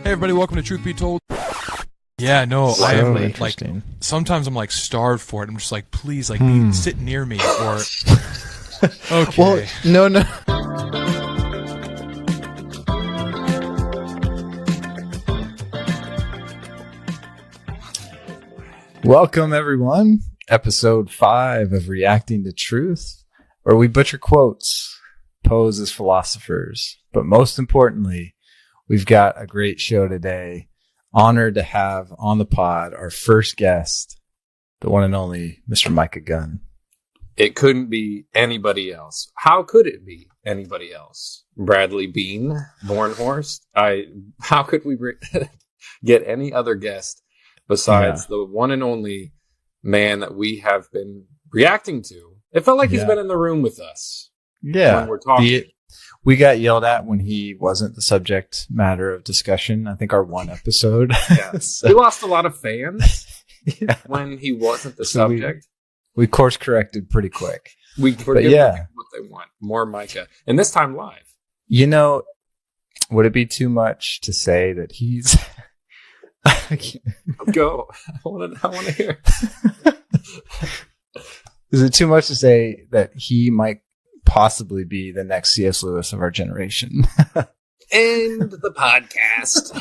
Hey everybody, welcome to Truth Be Told. Yeah, no, So I am like interesting. sometimes I'm like starved for it. I'm just like, please, like sit near me or okay. Well, no. Welcome, everyone. Episode 5 of Reacting to Truth, where we butcher quotes, pose as philosophers. But most importantly, we've got a great show today. Honored to have on the pod our first guest, the one and only Mr. Micah Gunn. It couldn't be anybody else. How could it be anybody else? Bradley Bean, Bornhorst. How could we get any other guest besides the one and only man that we have been reacting to? It felt like he's been in the room with us. Yeah. When we're talking. We got yelled at when he wasn't the subject matter of discussion. I think our one episode. Yeah. So, we lost a lot of fans when he wasn't the subject. We course corrected pretty quick. We're giving them what they want. More Micah. And this time live. You know, would it be too much to say that he's... Go. I want to hear. Is it too much to say that he might possibly be the next C.S. Lewis of our generation? End the podcast.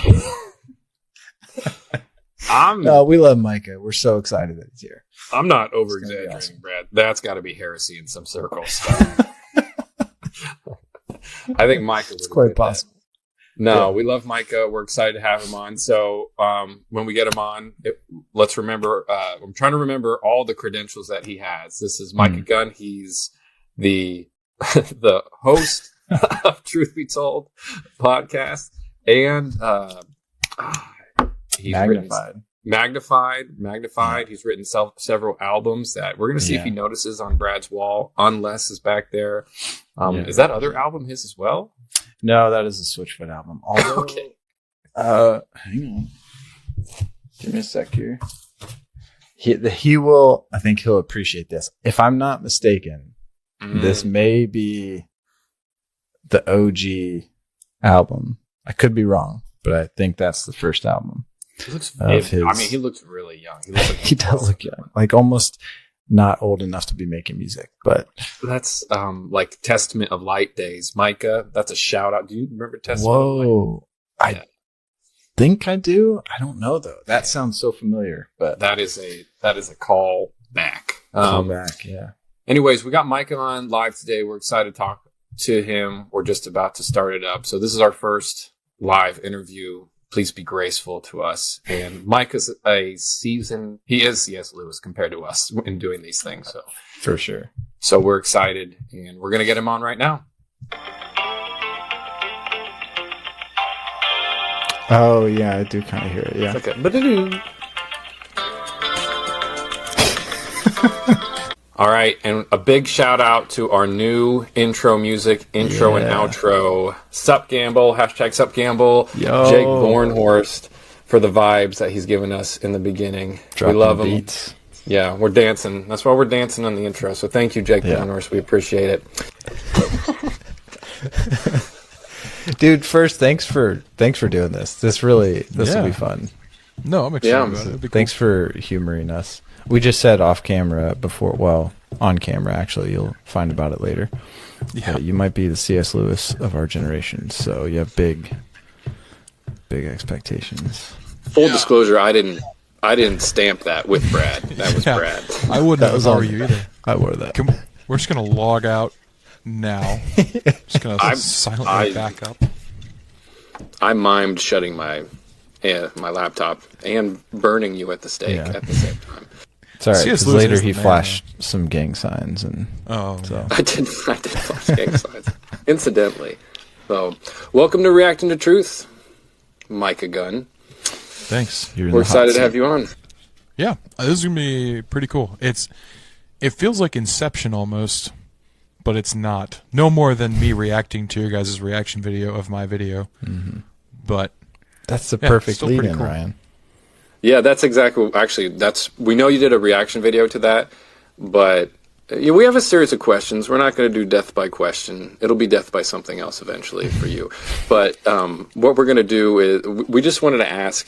We love Micah. We're so excited that he's here. I'm not over exaggerating, awesome. Brad. That's got to be heresy in some circles. I think Micah would. It's quite possible. No, we love Micah. We're excited to have him on. So when we get him on, let's remember. I'm trying to remember all the credentials that he has. This is Micah Gunn. He's the the host of Truth Be Told podcast, and he's magnified. Yeah. He's written several albums that we're going to see if he notices on Brad's wall. Unless is back there. Is that other album his as well? No, that is a Switchfoot album. Although, okay. Hang on. Give me a sec here. He will. I think he'll appreciate this. If I'm not mistaken, this may be the OG album. I could be wrong, but I think that's the first album. He looks. He looks really young. He looks like he does look young, like almost not old enough to be making music. But that's like Testament of Light days, Micah. That's a shout out. Do you remember Testament of Light? Whoa, I think I do. I don't know though. That sounds so familiar. But that is a call back. Yeah. Anyways, we got Micah on live today. We're excited to talk to him. We're just about to start it up. So this is our first live interview. Please be graceful to us. And Micah's he is C.S. Lewis compared to us in doing these things. So for sure. So we're excited, and we're going to get him on right now. Oh, yeah, I do kind of hear it, yeah. It's like All right, and a big shout out to our new intro music, and outro. Sup Gamble, hashtag Sup Gamble. Yo. Jake Bornhorst for the vibes that he's given us in the beginning. Dropping we love him. Beats. Yeah, we're dancing. That's why we're dancing on the intro. So thank you, Jake Bornhorst. We appreciate it. Dude, first, thanks for doing this. This will be fun. No, I'm excited about it. It'll be cool. Thanks for humoring us. We just said off camera before, well, on camera, actually. You'll find about it later. Yeah. You might be the C.S. Lewis of our generation, so you have big expectations. Full disclosure, I didn't stamp that with Brad. That was Brad. I wouldn't have wore you either. I wore that. We're just going to log out now. Just going to silently back up. I mimed shutting my laptop and burning you at the stake at the same time. It's all right, because later he flashed some gang signs. I did flash gang signs, incidentally. So, welcome to Reacting to Truth, Micah Gunn. Thanks. We're excited to have you on. Yeah, this is going to be pretty cool. It feels like Inception almost, but it's not. No more than me reacting to your guys' reaction video of my video. Mm-hmm. But that's the perfect lead-in, cool. Ryan. Yeah, that's exactly. Actually, we know you did a reaction video to that, but Yeah, we have a series of questions. We're not going to do death by question. It'll be death by something else eventually for you. But what we're going to do is we just wanted to ask.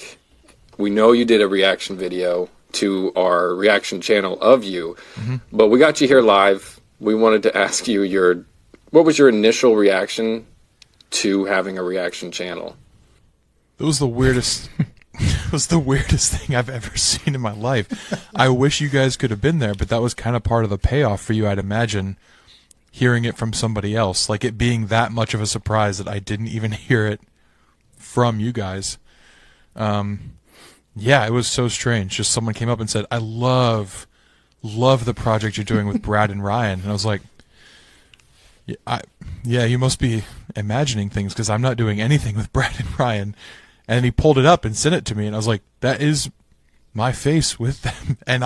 We know you did a reaction video to our reaction channel of you, but we got you here live. We wanted to ask you what was your initial reaction to having a reaction channel? It was the weirdest. It was the weirdest thing I've ever seen in my life. I wish you guys could have been there, but that was kind of part of the payoff for you, I'd imagine, hearing it from somebody else. Like it being that much of a surprise that I didn't even hear it from you guys. Yeah, it was so strange. Just someone came up and said, I love the project you're doing with Brad and Ryan. And I was like, yeah, you must be imagining things because I'm not doing anything with Brad and Ryan. And he pulled it up and sent it to me, and I was like, that is my face with them. And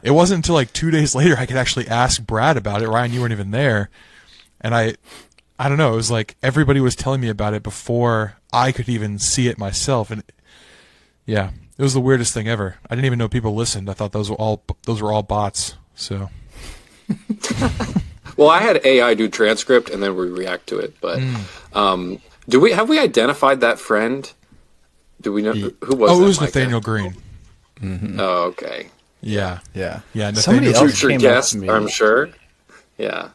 it wasn't until like 2 days later I could actually ask Brad about it. Ryan, you weren't even there. And I don't know, it was like everybody was telling me about it before I could even see it myself. And yeah, it was the weirdest thing ever. I didn't even know people listened. I thought those were all bots. So well, I had AI do transcript and then we react to it, but have we identified that friend? Do we know who was? Oh, that, it was Micah? Nathaniel Green. Mm-hmm. Oh, okay. Yeah. Somebody Nathaniel, else future came guest, up to me. I'm sure. Yeah.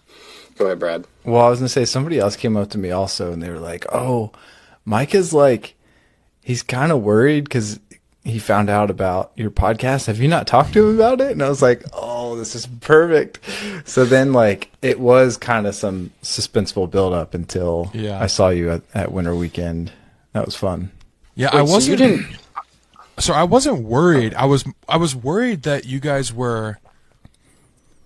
Go ahead, Brad. Well, I was gonna say somebody else came up to me also, and they were like, "Oh, Micah's like, he's kind of worried because he found out about your podcast. Have you not talked to him about it?" And I was like, "Oh, this is perfect." So then, like, it was kind of some suspenseful build-up until I saw you at Winter Weekend. That was fun. Yeah, Wait, I wasn't. So you didn't. So I wasn't worried. I was worried that you guys were.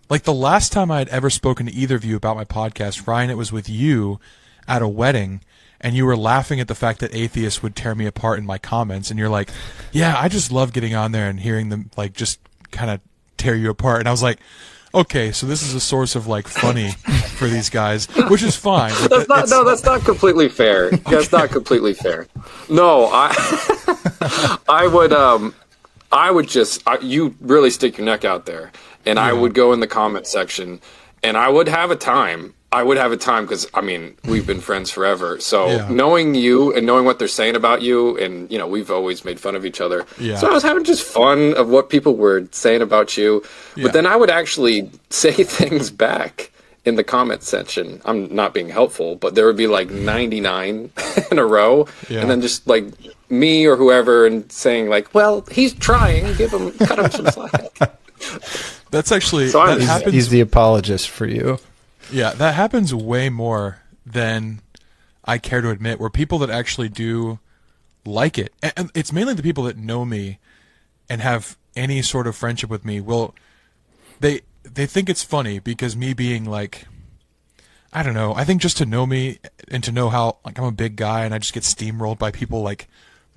Like the last time I had ever spoken to either of you about my podcast, Ryan, it was with you at a wedding, and you were laughing at the fact that atheists would tear me apart in my comments, and you're like, yeah, I just love getting on there and hearing them like just kind of tear you apart. And I was like, okay, so this is a source of like funny for these guys, which is fine. That's not completely fair. Okay. That's not completely fair. No, I would just you really stick your neck out there. And I would go in the comment section, and I would have a time. Because, I mean, we've been friends forever. So knowing you and knowing what they're saying about you, and, you know, we've always made fun of each other. Yeah. So I was having just fun of what people were saying about you. Yeah. But then I would actually say things back in the comment section. I'm not being helpful, but there would be like 99 in a row. Yeah. And then just like me or whoever and saying like, well, he's trying. Cut him some slack. That's actually he's the apologist for you. Yeah, that happens way more than I care to admit, where people that actually do like it, and it's mainly the people that know me and have any sort of friendship with me, they think it's funny because me being like, I don't know, I think just to know me and to know how like I'm a big guy and I just get steamrolled by people like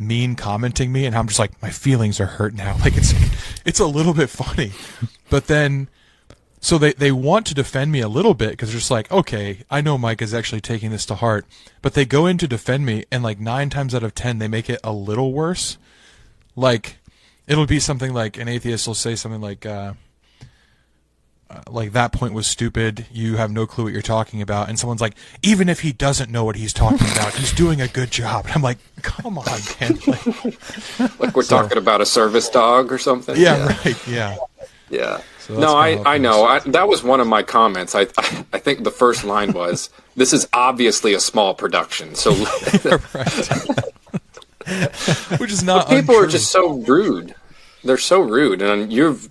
mean commenting me, and I'm just like, my feelings are hurt now. Like it's a little bit funny. But then so they want to defend me a little bit because they're just like, okay, I know Mike is actually taking this to heart, but they go in to defend me, and like 9 times out of 10 they make it a little worse. Like it'll be something like an atheist will say something like that point was stupid, you have no clue what you're talking about, and someone's like, even if he doesn't know what he's talking about, he's doing a good job. And I'm like, come on, man. Like we're talking about a service dog or something. Yeah. Right. Yeah. So no, I know. That was one of my comments. I think the first line was, "This is obviously a small production." So, which is not. But people untrue. are just so rude. They're so rude, and you've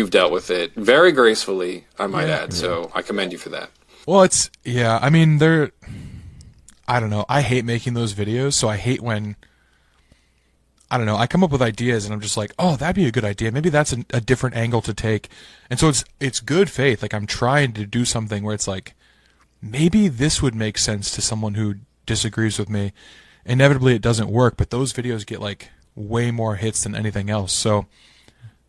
dealt with it very gracefully, I might add. So I commend you for that. Well, I mean, I don't know. I hate making those videos, so I hate when. I don't know, I come up with ideas and I'm just like, oh, that'd be a good idea. Maybe that's a different angle to take. And so it's good faith. Like I'm trying to do something where it's like, maybe this would make sense to someone who disagrees with me. Inevitably it doesn't work, but those videos get like way more hits than anything else. So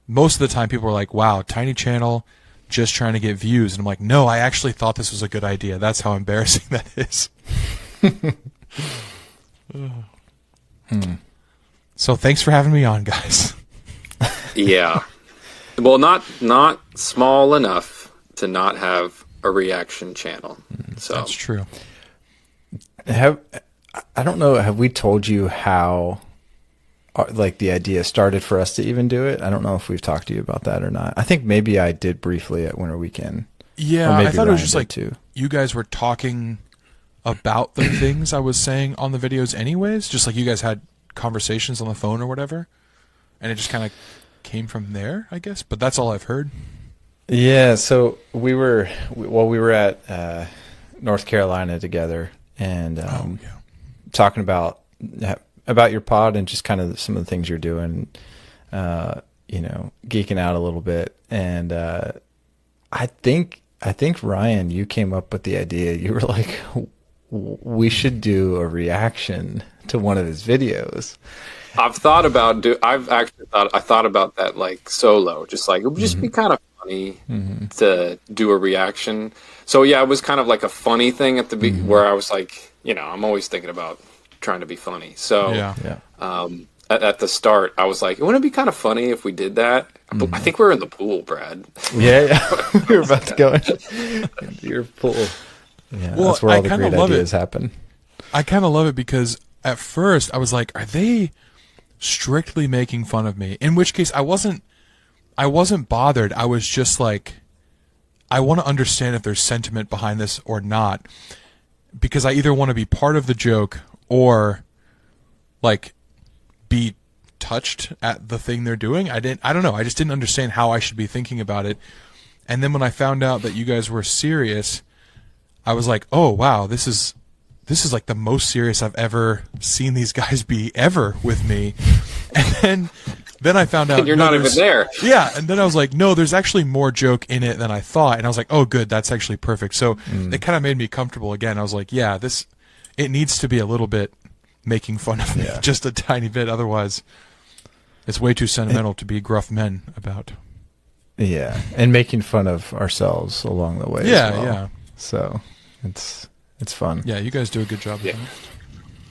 most of the time people are like, wow, tiny channel, just trying to get views. And I'm like, no, I actually thought this was a good idea. That's how embarrassing that is. So thanks for having me on, guys. Yeah. Well, not small enough to not have a reaction channel. So That's true. I don't know. Have we told you how, like, the idea started for us to even do it? I don't know if we've talked to you about that or not. I think maybe I did briefly at Winter Weekend. Yeah, Or maybe I thought it was Ryan just did like too. you guys were talking about the things I was saying on the videos anyways, just like you guys had conversations on the phone or whatever, and it just kind of came from there, I guess. But that's all I've heard. Yeah, so we were at North Carolina together, and talking about your pod and just kind of some of the things you're doing, geeking out a little bit. And I think Ryan, you came up with the idea. You were like, we should do a reaction to one of his videos. I thought about that like solo, just like it would just be kind of funny to do a reaction. So yeah, it was kind of like a funny thing at the where I was like, I'm always thinking about trying to be funny. So at the start, I was like, wouldn't it be kind of funny if we did that? I think we were in the pool, Brad. Yeah. We were about to go into your pool. Yeah, Well, that's where all the I great kinda love ideas happen. I kind of love it because at first I was like, are they strictly making fun of me? In which case I wasn't bothered. I was just like, I want to understand if there's sentiment behind this or not, because I either want to be part of the joke or like be touched at the thing they're doing. I don't know. I just didn't understand how I should be thinking about it. And then when I found out that you guys were serious, I was like, oh wow, this is like the most serious I've ever seen these guys be ever with me. And then I found out You're not even there. Yeah, and then I was like, no, there's actually more joke in it than I thought. And I was like, oh good, that's actually perfect. So it kind of made me comfortable again. I was like, yeah, it needs to be a little bit making fun of me, just a tiny bit. Otherwise, it's way too sentimental to be gruff men about. Yeah, and making fun of ourselves along the way. Yeah, as well. yeah. So it's fun. Yeah, you guys do a good job. Yeah.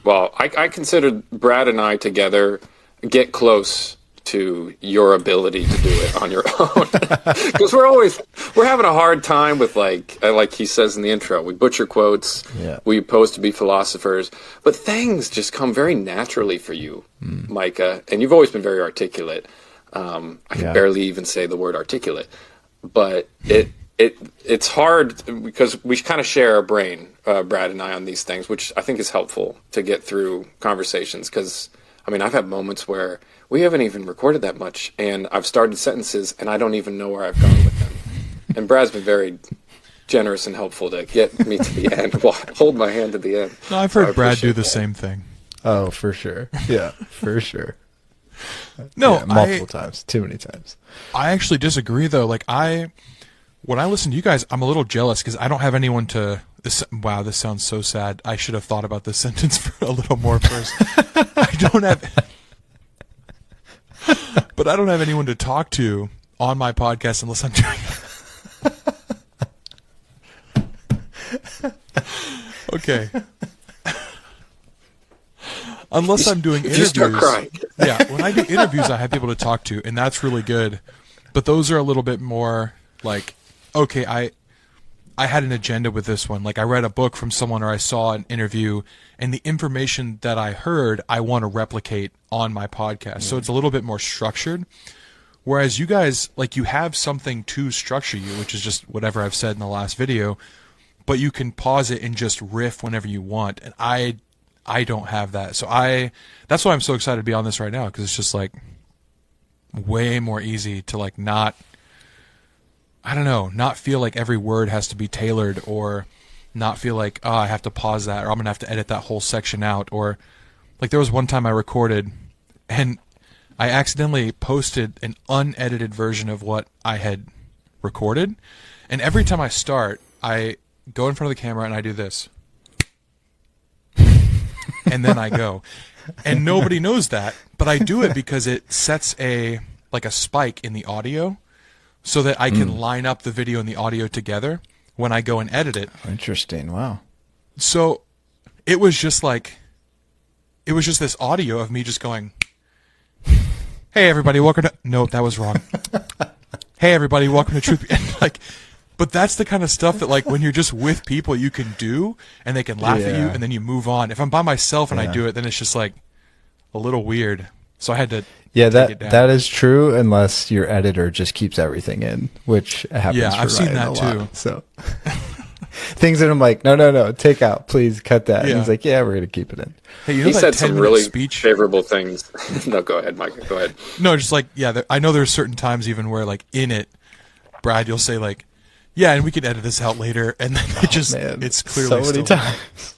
Well, I consider Brad and I together get close to your ability to do it on your own, because we're having a hard time with like he says in the intro, we butcher quotes, we pose to be philosophers, but things just come very naturally for you, Micah, and you've always been very articulate. I can barely even say the word articulate, but it's hard because we kind of share our brain, Brad and I, on these things, which I think is helpful to get through conversations. Because, I mean, I've had moments where we haven't even recorded that much, and I've started sentences, and I don't even know where I've gone with them. And Brad's been very generous and helpful to get me to the end, hold my hand to the end. No, I've heard Brad do the same thing. Oh, for sure. Yeah, for sure. No, multiple times, too many times. I actually disagree, though. Like when I listen to you guys, I'm a little jealous because I don't have anyone to. Wow, this sounds so sad. I should have thought about this sentence for a little more first. I don't have anyone to talk to on my podcast unless I'm doing. Okay. Unless I'm doing interviews. Start crying. Yeah, when I do interviews, I have people to talk to, and that's really good. But those are a little bit more like, okay, I had an agenda with this one. Like I read a book from someone or I saw an interview, and the information that I heard, I want to replicate on my podcast. So it's a little bit more structured. Whereas you guys, like, you have something to structure you, which is just whatever I've said in the last video, but you can pause it and just riff whenever you want. And I don't have that. So that's why I'm so excited to be on this right now, because it's just like way more easy to like not feel like every word has to be tailored, or not feel like, oh, I have to pause that, or I'm going to have to edit that whole section out. Or like there was one time I recorded and I accidentally posted an unedited version of what I had recorded. And every time I start, I go in front of the camera and I do this. And then I go. And nobody knows that, but I do it because it sets a spike in the audio so that I can line up the video and the audio together when I go and edit it. Interesting. Wow. So it was just this audio of me just going, hey everybody, welcome to, no, that was wrong. Hey everybody, welcome to Truth. And like, But that's the kind of stuff that, like, when you're just with people, you can do, and they can laugh at you, Yeah. and then you move on. If I'm by myself and I Yeah. do it, then it's just, like, a little weird. So I had to Yeah, take it down. that is true unless your editor just keeps everything in, which happens. Yeah, for I've seen Ryan that a lot. too. So things that I'm like, no, take out, please cut that. And Yeah. he's like, yeah, we're gonna keep it in. Hey, you know He that said some 10-minute really speech? favorable things. No, go ahead, Mike. Go ahead. No, just like, yeah, I know there's certain times even where, like, in it, Brad, you'll say, like, yeah, and we can edit this out later, and then Man, it's clearly so many still times.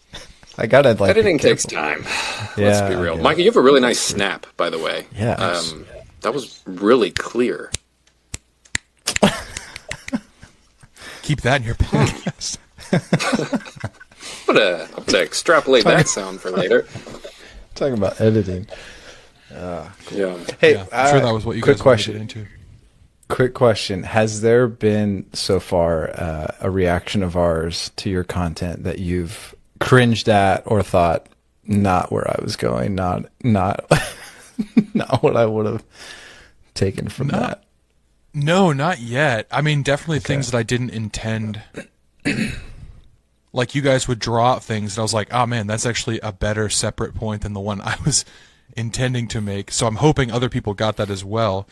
I gotta like Editing be takes careful. time. Yeah, Let's be I real. get it. Mikey, you have a really nice snap, by the way. Yeah. That was really clear. keep that in your podcast. I'm gonna extrapolate that sound for later. Talking about editing. Yeah. Hey, Yeah, I'm sure that was what you quick guys question. wanted to get into. Quick question. Has there been so far a reaction of ours to your content that you've cringed at or thought, not where I was going, not not what I would have taken from that? No, not yet. I mean, definitely things that I didn't intend. Like, you guys would draw out things, and I was like, oh man, that's actually a better separate point than the one I was intending to make. So I'm hoping other people got that as well.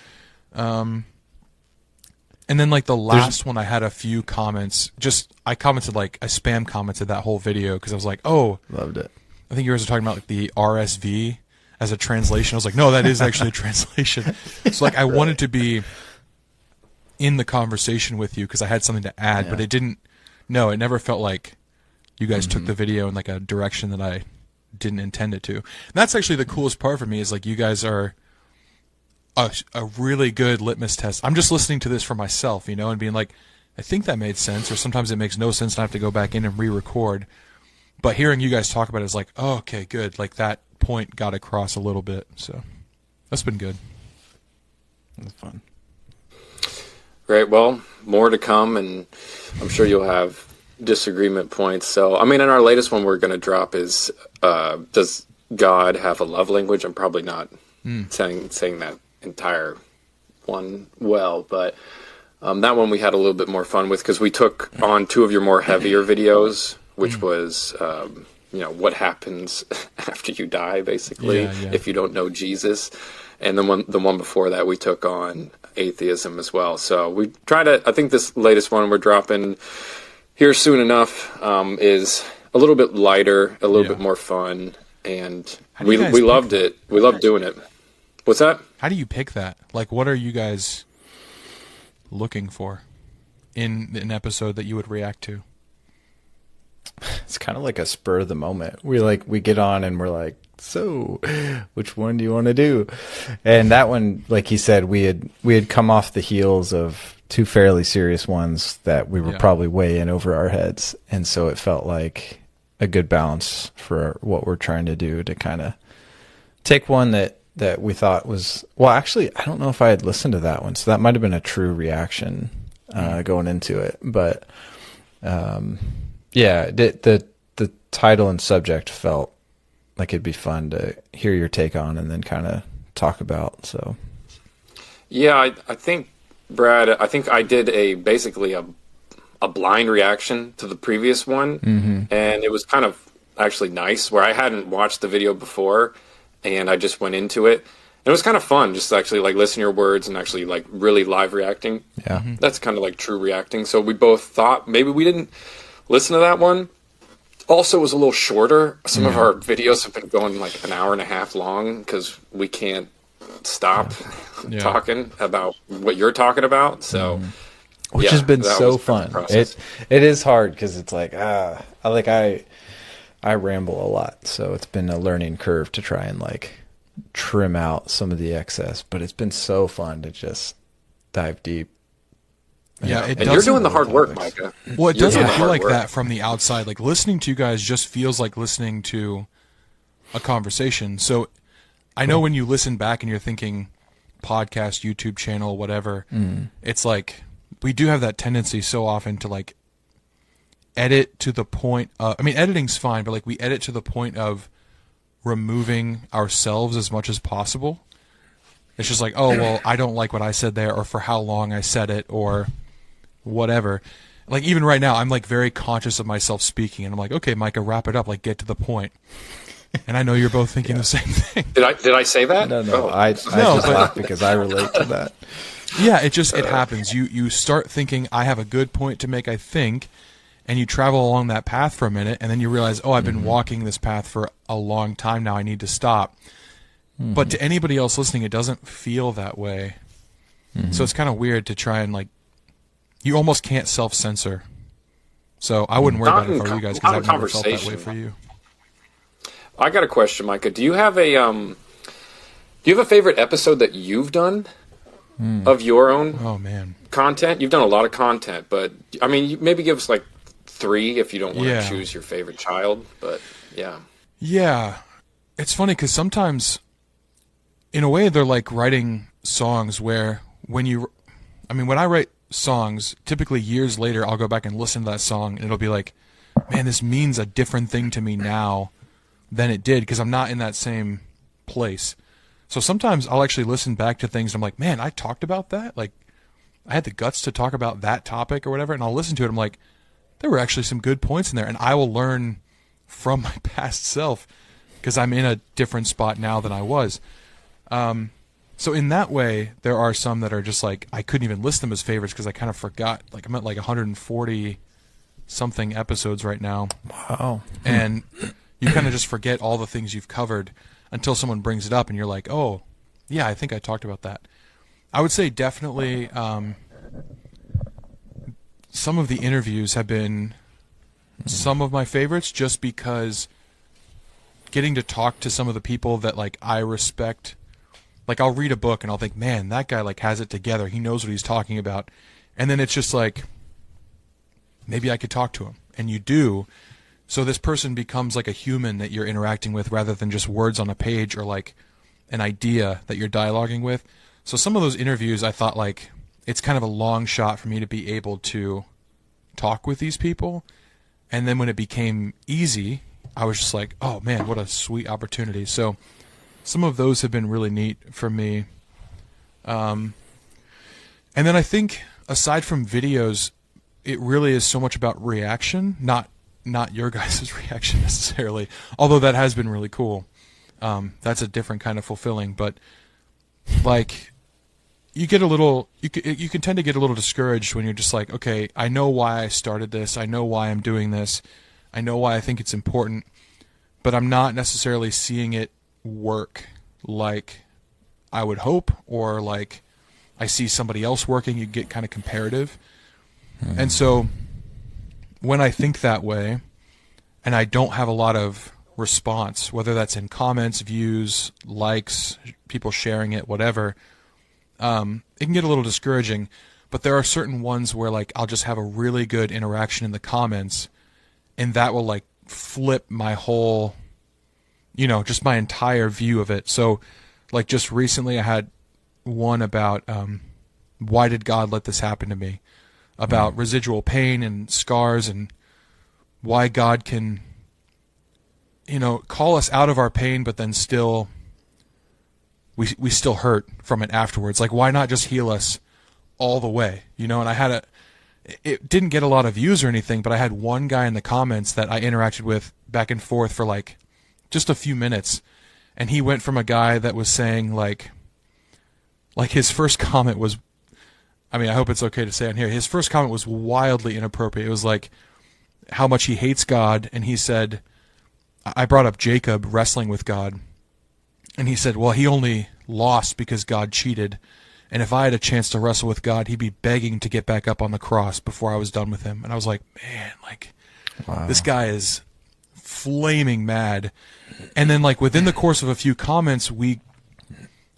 And then, like, the last one, I had a few comments. I commented, like, I spam commented that whole video because I was like, oh, Loved it. I think you guys were talking about, like, the RSV as a translation. I was like, no, that is actually a translation. So, like, I wanted to be in the conversation with you because I had something to add, but it didn't. No, it never felt like you guys took the video in, like, a direction that I didn't intend it to. And that's actually the coolest part for me is, like, you guys are a really good litmus test. I'm just listening to this for myself, and being like, I think that made sense, or sometimes it makes no sense and I have to go back in and re-record. But hearing you guys talk about it is like, oh, okay, good. Like, that point got across a little bit. So that's been good. That's fun. Great. Well, more to come, and I'm sure you'll have disagreement points. So, I mean, in our latest one we're going to drop is, does God have a love language? I'm probably not saying that entire one well, but that one we had a little bit more fun with because we took on two of your more heavier videos, which was what happens after you die, basically, if you don't know Jesus, and then the one before that we took on atheism as well. So we try to, I think this latest one we're dropping here soon enough is a little bit lighter, a little bit more fun, and we loved it. We loved doing it. What's that? How do you pick that? Like, what are you guys looking for in an episode that you would react to? It's kind of like a spur of the moment. We get on and we're like, so which one do you want to do? And that one, like he said, we had come off the heels of two fairly serious ones that we were probably way in over our heads. And so it felt like a good balance for what we're trying to do to kind of take one that we thought was, well, actually, I don't know if I had listened to that one. So that might've been a true reaction, going into it. But, the title and subject felt like it'd be fun to hear your take on and then kind of talk about. So, yeah, I think, Brad, I did basically a blind reaction to the previous one, and it was kind of actually nice where I hadn't watched the video before, and I just went into it. And it was kind of fun, just actually like listen to your words and actually like really live reacting. Yeah, that's kind of like true reacting. So we both thought maybe we didn't listen to that one. Also, it was a little shorter. Some of our videos have been going like an hour and a half long because we can't stop talking about what you're talking about. So, which has been so fun. It is hard because it's like I ramble a lot, so it's been a learning curve to try and like trim out some of the excess. But it's been so fun to just dive deep. Yeah, and you're doing the hard work, Micah. Well, it doesn't feel like that from the outside. Like, listening to you guys just feels like listening to a conversation. So I know when you listen back and you're thinking podcast, YouTube channel, whatever, it's like we do have that tendency so often to like edit to the point of, I mean, editing's fine, but like we edit to the point of removing ourselves as much as possible. It's just like, oh, well, I don't like what I said there, or for how long I said it, or whatever. Like even right now, I'm like very conscious of myself speaking, and I'm like, okay, Micah, wrap it up, like get to the point. And I know you're both thinking the same thing. Did I say that? No. Oh. I just laugh because I relate to that. Yeah, it happens. You start thinking, I have a good point to make, I think, and you travel along that path for a minute, and then you realize, oh, I've been walking this path for a long time now, I need to stop. But to anybody else listening, it doesn't feel that way. So it's kind of weird to try and, like, you almost can't self-censor. So I wouldn't worry about it for you guys, because I've never felt that way for you. I got a question, Micah. Do you have a favorite episode that you've done of your own content? You've done a lot of content, but I mean, maybe give us like 3 if you don't want to choose your favorite child. But yeah. Yeah, it's funny because sometimes, in a way, they're like writing songs where when I write songs, typically years later, I'll go back and listen to that song, and it'll be like, man, this means a different thing to me now than it did, because I'm not in that same place. So sometimes I'll actually listen back to things and I'm like, man, I talked about that? Like, I had the guts to talk about that topic or whatever, and I'll listen to it. I'm like, there were actually some good points in there, and I will learn from my past self because I'm in a different spot now than I was. So in that way, there are some that are just like, I couldn't even list them as favorites because I kind of forgot. Like, I'm at like 140 something episodes right now. Wow. And you kind of just forget all the things you've covered until someone brings it up and you're like, oh, yeah, I think I talked about that. I would say definitely some of the interviews have been some of my favorites, just because getting to talk to some of the people that like I respect. Like, I'll read a book and I'll think, man, that guy like has it together. He knows what he's talking about. And then it's just like, maybe I could talk to him. And you do. So this person becomes like a human that you're interacting with rather than just words on a page or like an idea that you're dialoguing with. So some of those interviews, I thought like it's kind of a long shot for me to be able to talk with these people. And then when it became easy, I was just like, oh man, what a sweet opportunity. So some of those have been really neat for me. And then I think aside from videos, it really is so much about reaction, not your guys' reaction necessarily, although that has been really cool. That's a different kind of fulfilling, but like you get a little, you can tend to get a little discouraged when you're just like, okay, I know why I started this, I know why I'm doing this, I know why I think it's important, but I'm not necessarily seeing it work like I would hope, or like I see somebody else working. You get kind of comparative. And so when I think that way and I don't have a lot of response, whether that's in comments, views, likes, people sharing it, whatever, it can get a little discouraging. But there are certain ones where like I'll just have a really good interaction in the comments, and that will like flip my whole, just my entire view of it. So like just recently I had one about why did God let this happen to me? About residual pain and scars, and why God can, call us out of our pain, but then still, we still hurt from it afterwards. Like, why not just heal us all the way? And I had it didn't get a lot of views or anything, but I had one guy in the comments that I interacted with back and forth for like just a few minutes. And he went from a guy that was saying like his first comment was, I mean, I hope it's okay to say on here, his first comment was wildly inappropriate. It was like how much he hates God. And he said, I brought up Jacob wrestling with God. And he said, well, he only lost because God cheated. And if I had a chance to wrestle with God, he'd be begging to get back up on the cross before I was done with him. And I was like, man, like, wow. This guy is flaming mad. And then like within the course of a few comments,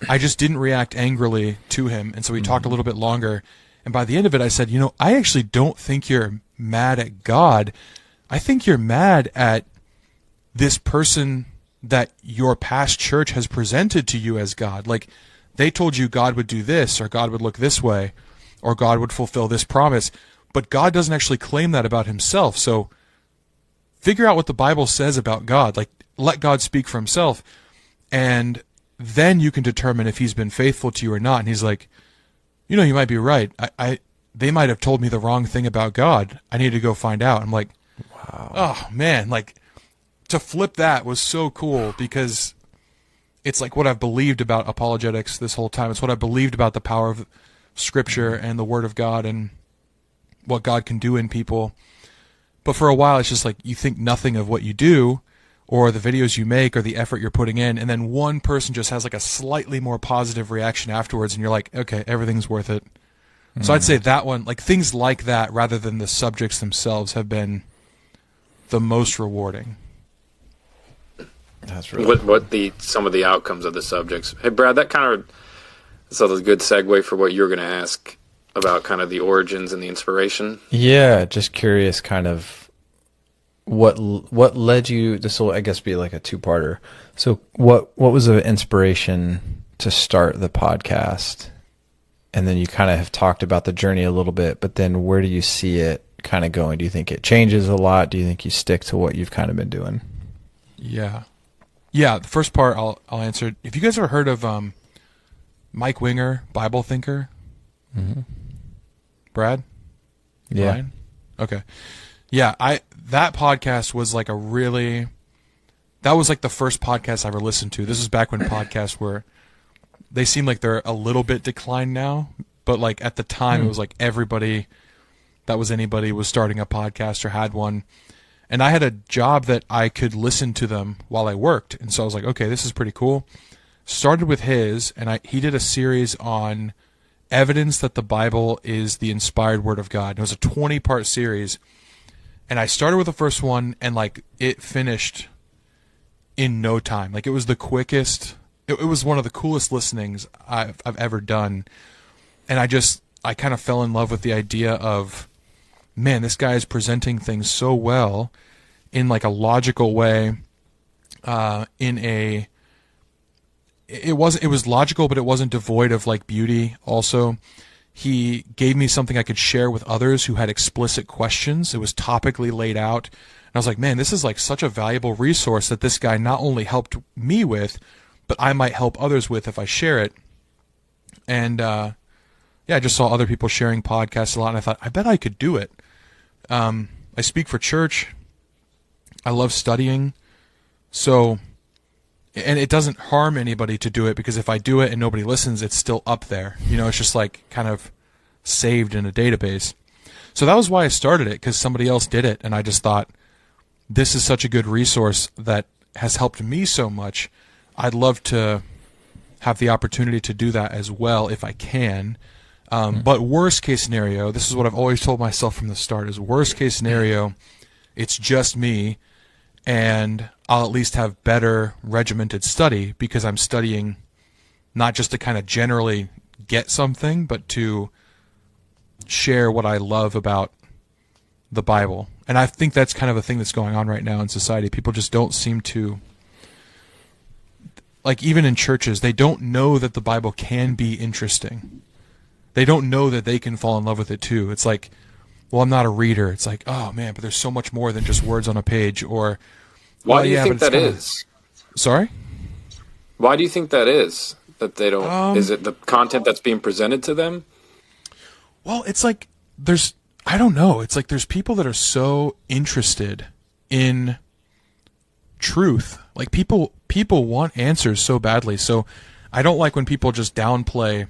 I just didn't react angrily to him. And so we talked a little bit longer. And by the end of it, I said, I actually don't think you're mad at God. I think you're mad at this person that your past church has presented to you as God. Like, they told you God would do this, or God would look this way, or God would fulfill this promise. But God doesn't actually claim that about himself. So figure out what the Bible says about God. Like, let God speak for himself. And then you can determine if he's been faithful to you or not. And he's like, you might be right. they might have told me the wrong thing about God. I need to go find out. I'm like, wow. Oh man, like to flip that was so cool because it's like what I've believed about apologetics this whole time. It's what I believed about the power of Scripture and the Word of God and what God can do in people. But for a while, it's just like you think nothing of what you do or the videos you make or the effort you're putting in, and then one person just has like a slightly more positive reaction afterwards, and you're like, okay, everything's worth it. So I'd say that one, like things like that rather than the subjects themselves have been the most rewarding. That's really what some of the outcomes of the subjects. Hey Brad, that kind of is a good segue for what you're going to ask about kind of the origins and the inspiration. Yeah, just curious kind of what led you, this will I guess be like a two-parter. So what was the inspiration to start the podcast? And then you kind of have talked about the journey a little bit, but then where do you see it kind of going? Do you think it changes a lot? Do you think you stick to what you've kind of been doing? Yeah. The first part I'll answer. Have you guys ever heard of Mike Winger, Bible thinker? Mm-hmm. Brad? Yeah. Ryan? Okay. Yeah, that podcast was like that was like the first podcast I ever listened to. This is back when podcasts were, they seem like they're a little bit declined now, but like at the time it was like everybody that was anybody was starting a podcast or had one. And I had a job that I could listen to them while I worked. And so I was like, okay, this is pretty cool. Started with his, and he did a series on evidence that the Bible is the inspired word of God. And it was a 20-part series. And I started with the first one, and like it finished in no time. Like it was the quickest. It was one of the coolest listenings I've ever done. And I kind of fell in love with the idea of, man, this guy is presenting things so well in like a logical way. It was logical, but it wasn't devoid of like beauty. Also, he gave me something I could share with others who had explicit questions. It was topically laid out. And I was like, man, this is like such a valuable resource that this guy not only helped me with, but I might help others with if I share it. And I just saw other people sharing podcasts a lot, and I thought, I bet I could do it. I speak for church. I love studying. So, and it doesn't harm anybody to do it, because if I do it and nobody listens, it's still up there. You know, it's just like kind of saved in a database. So that was why I started it, because somebody else did it, and I just thought, this is such a good resource that has helped me so much. I'd love to have the opportunity to do that as well if I can. But worst case scenario, this is what I've always told myself from the start, is worst case scenario, it's just me, and I'll at least have better regimented study, because I'm studying not just to kind of generally get something, but to share what I love about the Bible. And I think that's kind of a thing that's going on right now in society. People just don't seem to, like even in churches, they don't know that the Bible can be interesting. They don't know that they can fall in love with it too. It's like, well, I'm not a reader. It's like, oh man, but there's so much more than just words on a page. Or why do you think that is? Sorry? Why do you think that is? That they don't, is it the content that's being presented to them? Well, it's like I don't know. It's like there's people that are so interested in truth. Like people want answers so badly. So I don't like when people just downplay,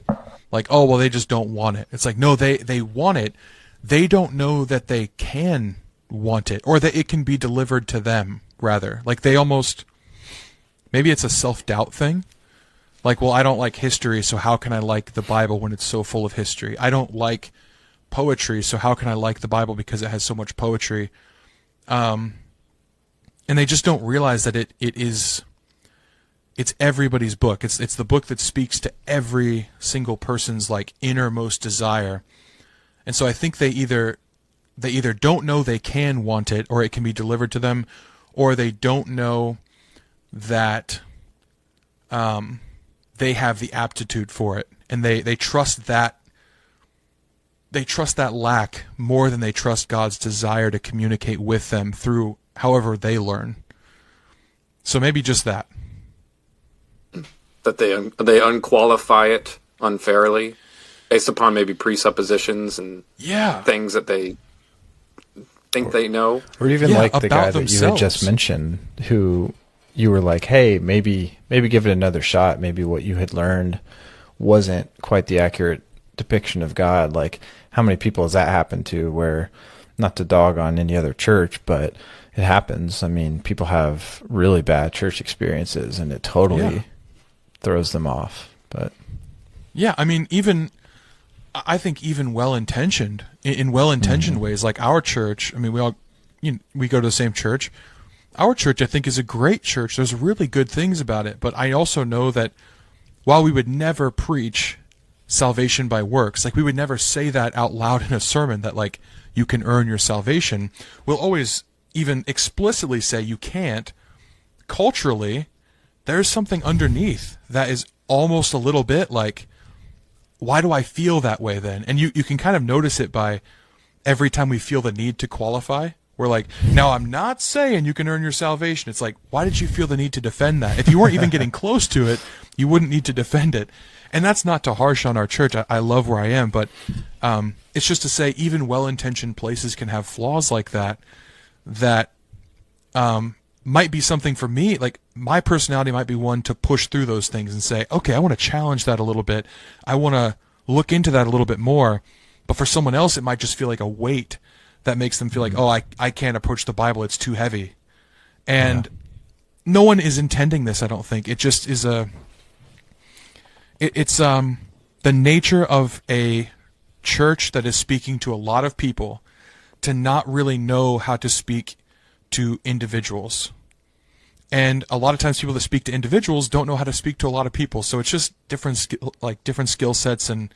like, oh, well, they just don't want it. It's like, no, they want it. They don't know that they can want it, or that it can be delivered to them, rather. Like they almost, maybe it's a self-doubt thing. Like, well, I don't like history, so how can I like the Bible when it's so full of history? I don't like poetry, so how can I like the Bible because it has so much poetry? And they just don't realize that it's everybody's book. It's the book that speaks to every single person's like innermost desire. And so I think they either don't know they can want it, or it can be delivered to them, or they don't know that they have the aptitude for it, and they trust that. They trust that lack more than they trust God's desire to communicate with them through however they learn. So maybe just that. That they unqualify it unfairly. based upon maybe presuppositions and things that they think they know. Or even like the guy themselves. that you had just mentioned, who you were like, hey, maybe give it another shot. Maybe what you had learned wasn't quite the accurate depiction of God. Like, how many people has that happened to, where, not to dog on any other church, but it happens. I mean, people have really bad church experiences, and it totally throws them off. But yeah, I mean, I think even well-intentioned, in well-intentioned ways, like our church, I mean, we go to the same church. Our church, I think, is a great church. There's really good things about it. But I also know that while we would never preach salvation by works, like we would never say that out loud in a sermon, that like you can earn your salvation, we'll always even explicitly say you can't. Culturally, there's something underneath that is almost a little bit like, why do I feel that way then? And you can kind of notice it by every time we feel the need to qualify. We're like, now I'm not saying you can earn your salvation. It's like, why did you feel the need to defend that? If you weren't even getting close to it, you wouldn't need to defend it. And that's not to harsh on our church. I love where I am, but it's just to say even well-intentioned places can have flaws like that might be something for me. Like, my personality might be one to push through those things and say, okay, I want to challenge that a little bit. I want to look into that a little bit more. But for someone else, it might just feel like a weight that makes them feel like, oh, I can't approach the Bible. It's too heavy. And no one is intending this, I don't think. It just is it's the nature of a church that is speaking to a lot of people to not really know how to speak to individuals. And a lot of times people that speak to individuals don't know how to speak to a lot of people. So it's just different skill sets and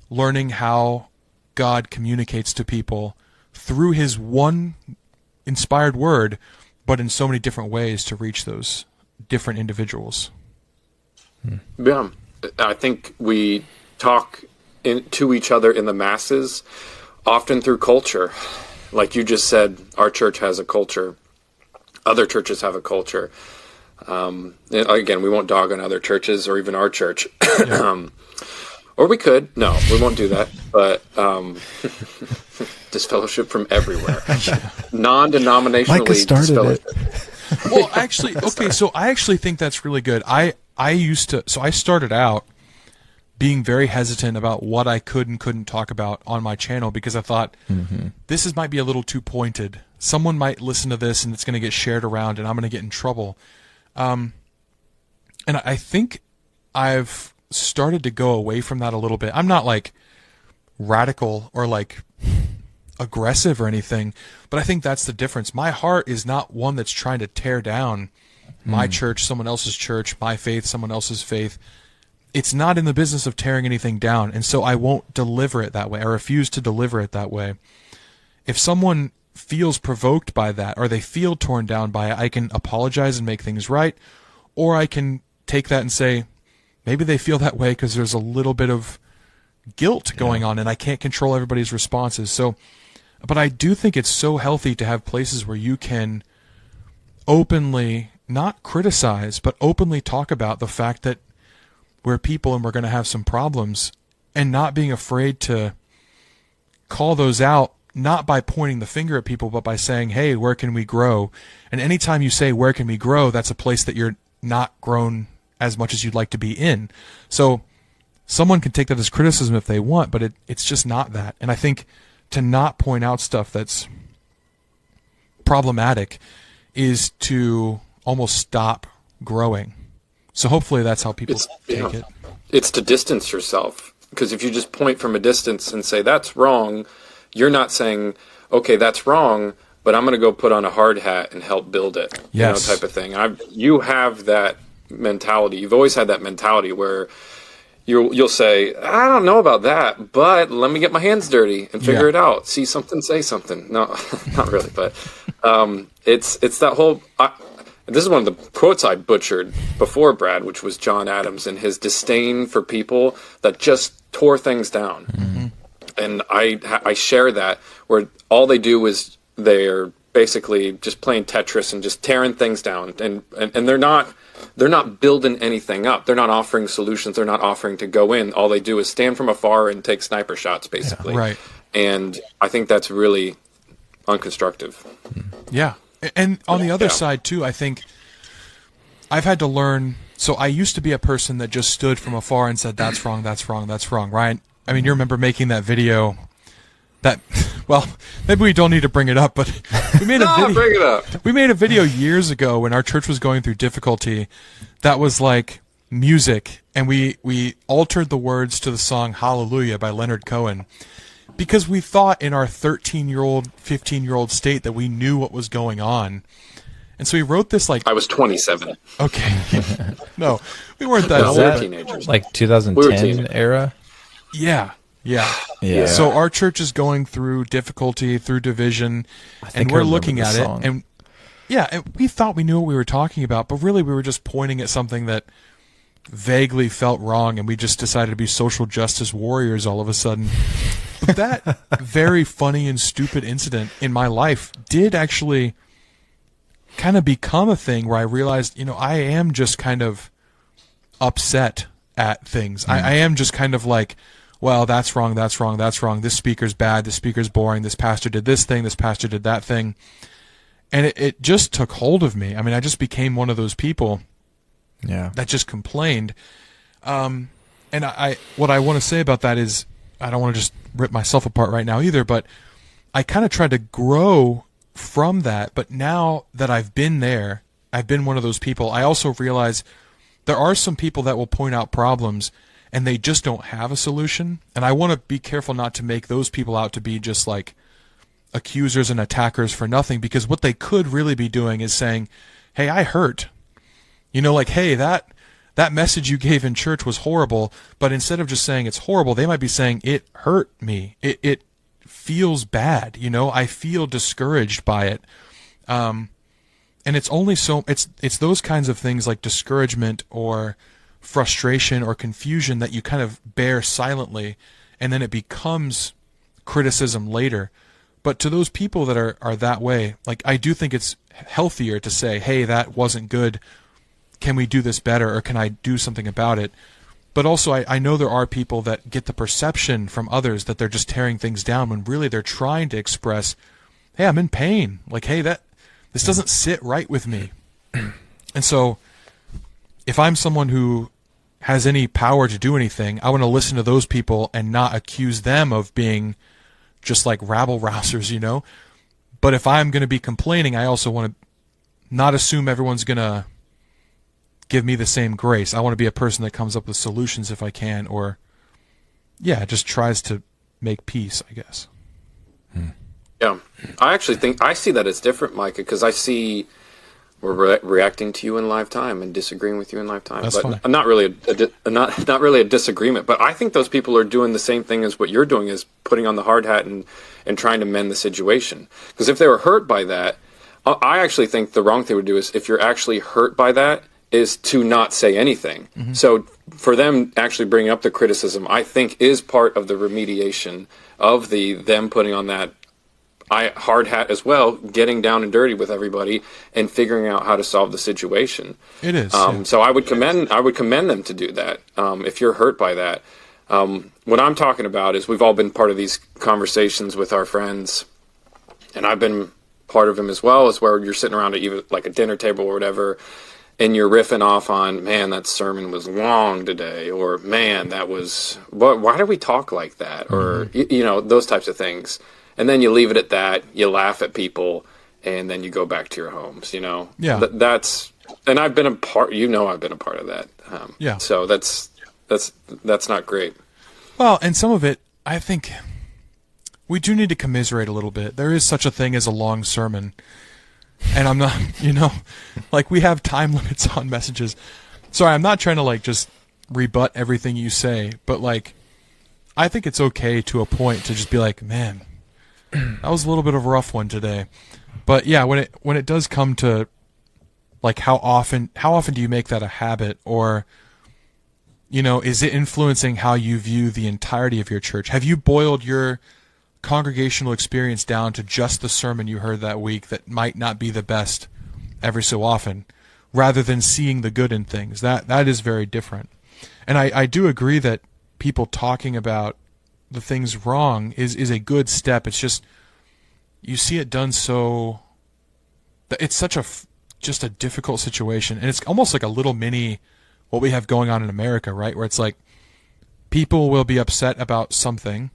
learning how God communicates to people through his one inspired word, but in so many different ways to reach those different individuals. Yeah, I think we talk to each other in the masses often through culture. Like you just said, our church has a culture. Other churches have a culture. Again, we won't dog on other churches or even our church. Yeah. Or we could. No, we won't do that. But disfellowship from everywhere. Non-denominationally Micah started disfellowship. Well, actually, okay, so I actually think that's really good. I started out being very hesitant about what I could and couldn't talk about on my channel because I thought this might be a little too pointed. Someone might listen to this and it's going to get shared around and I'm going to get in trouble. And I think I've started to go away from that a little bit. I'm not like radical or like aggressive or anything, but I think that's the difference. My heart is not one that's trying to tear down my church, someone else's church, my faith, someone else's faith. It's not in the business of tearing anything down, and so I won't deliver it that way. I refuse to deliver it that way. If someone feels provoked by that or they feel torn down by it, I can apologize and make things right, or I can take that and say, maybe they feel that way because there's a little bit of guilt going on and I can't control everybody's responses. So, but I do think it's so healthy to have places where you can openly, not criticize, but openly talk about the fact that we're people and we're going to have some problems, and not being afraid to call those out, not by pointing the finger at people, but by saying, hey, where can we grow? And anytime you say, where can we grow, that's a place that you're not grown as much as you'd like to be in. So someone can take that as criticism if they want, but it's just not that. And I think to not point out stuff that's problematic is to almost stop growing. So hopefully that's how people take it. It's to distance yourself, because if you just point from a distance and say that's wrong, you're not saying, okay, that's wrong, but I'm going to go put on a hard hat and help build it. Yes. Type of thing. You have that mentality. You've always had that mentality where you'll say, I don't know about that, but let me get my hands dirty and figure it out. See something, say something. No, not really, but it's that whole. This is one of the quotes I butchered before, Brad, which was John Adams and his disdain for people that just tore things down. Mm-hmm. And I share that, where all they do is they're basically just playing Tetris and just tearing things down. And they're not they're not building anything up. They're not offering solutions. They're not offering to go in. All they do is stand from afar and take sniper shots, basically. Yeah, right. And I think that's really unconstructive. Yeah. And on the other side, too, I think I've had to learn. So I used to be a person that just stood from afar and said, that's wrong, that's wrong, that's wrong, right? I mean, you remember making that video that, well, maybe we don't need to bring it up, but we made a video. Bring it up. We made a video years ago when our church was going through difficulty that was like music, and we altered the words to the song Hallelujah by Leonard Cohen because we thought in our 13-year-old, 15-year-old state that we knew what was going on. And so we wrote this like... I was 27. Okay. No, we weren't that old. We were teenagers. Like 2010 era? Yeah. Yeah. So our church is going through difficulty, through division, and we're looking at it. And we thought we knew what we were talking about, but really we were just pointing at something that vaguely felt wrong, and we just decided to be social justice warriors all of a sudden. But that very funny and stupid incident in my life did actually kind of become a thing where I realized, I am just kind of upset at things. I am just kind of like, well, that's wrong, that's wrong, that's wrong. This speaker's bad, this speaker's boring, this pastor did this thing, this pastor did that thing. And it just took hold of me. I mean, I just became one of those people that just complained. And what I want to say about that is, I don't want to just rip myself apart right now either, but I kind of tried to grow from that. But now that I've been there, I've been one of those people, I also realize there are some people that will point out problems and they just don't have a solution. And I want to be careful not to make those people out to be just like accusers and attackers for nothing, because what they could really be doing is saying, hey, I hurt. Like, hey, that message you gave in church was horrible. But instead of just saying it's horrible, they might be saying it hurt me. It feels bad. I feel discouraged by it. And it's only it's those kinds of things like discouragement or frustration or confusion that you kind of bear silently, and then it becomes criticism later. But to those people that are that way, like, I do think it's healthier to say, hey, that wasn't good. Can we do this better, or can I do something about it? But also, I know there are people that get the perception from others that they're just tearing things down when really they're trying to express, hey, I'm in pain. Like, hey, this doesn't sit right with me. And so if I'm someone who has any power to do anything, I want to listen to those people and not accuse them of being just like rabble-rousers, But if I'm going to be complaining, I also want to not assume everyone's going to give me the same grace. I want to be a person that comes up with solutions if I can, or, just tries to make peace, I guess. Yeah. I actually think I see that as different, Micah, because I see we're reacting to you in live time and disagreeing with you in live time. That's but fine. Not really not really a disagreement, but I think those people are doing the same thing as what you're doing, is putting on the hard hat and trying to mend the situation. Because if they were hurt by that, I actually think the wrong thing to do is, if you're actually hurt by that, is to not say anything. Mm-hmm. So for them actually bringing up the criticism, I think is part of the remediation of them putting on that hard hat as well, getting down and dirty with everybody and figuring out how to solve the situation. It is. So I would commend them to do that. If you're hurt by that, what I'm talking about is, we've all been part of these conversations with our friends, and I've been part of them as well, is where you're sitting around at even like a dinner table or whatever, and you're riffing off on, man, that sermon was long today, or man, that was, why do we talk like that? Or, those types of things. And then you leave it at that, you laugh at people, and then you go back to your homes, Yeah. And I've been a part, I've been a part of that. Yeah. So that's not great. Well, and some of it, I think we do need to commiserate a little bit. There is such a thing as a long sermon. And I'm not, like, we have time limits on messages. Sorry, I'm not trying to, like, just rebut everything you say, but, like, I think it's okay to a point to just be like, man, that was a little bit of a rough one today. But yeah, when it does come to, like, how often do you make that a habit, or, is it influencing how you view the entirety of your church? Have you boiled your congregational experience down to just the sermon you heard that week that might not be the best every so often? rather than seeing the good in things. That is very different. And I do agree that people talking about the things wrong is a good step. It's just, you see it done so, it's such just a difficult situation. And it's almost like a little mini what we have going on in America, right? Where it's like people will be upset about something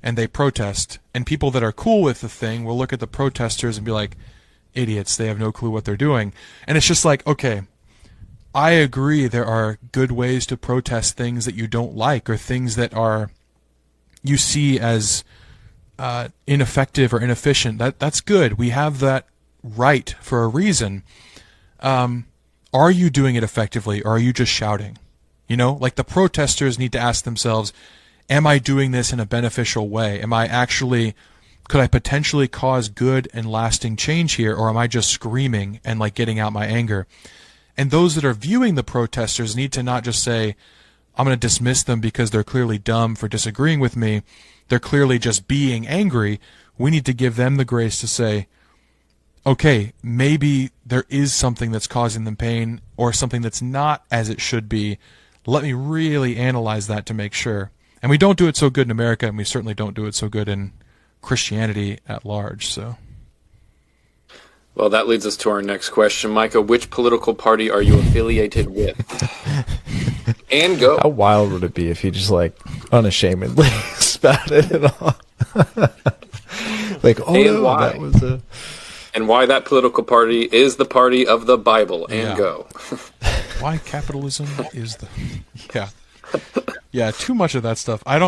and they protest, and people that are cool with the thing will look at the protesters and be like, idiots, they have no clue what they're doing. And it's just like, okay, I agree there are good ways to protest things that you don't like, or things that are you see as ineffective or inefficient. That's good. We have that right for a reason. Are you doing it effectively, or are you just shouting? You know, like the protesters need to ask themselves, am I doing this in a beneficial way? Could I potentially cause good and lasting change here, or am I just screaming and like getting out my anger? And those that are viewing the protesters need to not just say, I'm going to dismiss them because they're clearly dumb for disagreeing with me. They're clearly just being angry. We need to give them the grace to say, okay, maybe there is something that's causing them pain, or something that's not as it should be. Let me really analyze that to make sure. And we don't do it so good in America, and we certainly don't do it so good in Christianity at large. So, well, that leads us to our next question. Micah, which political party are you affiliated with? And go. How wild would it be if you just like unashamedly spouted it all? Like, oh and no, why? that was a... And why that political party is the party of the Bible. And go. Why capitalism is the... Yeah. Yeah, too much of that stuff. I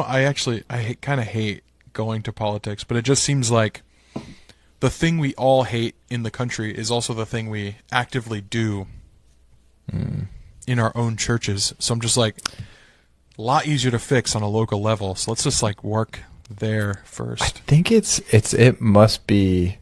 kind of hate going to politics, but it just seems like the thing we all hate in the country is also the thing we actively do in our own churches. So I'm just like, a lot easier to fix on a local level. So let's just like work there first. I think it must be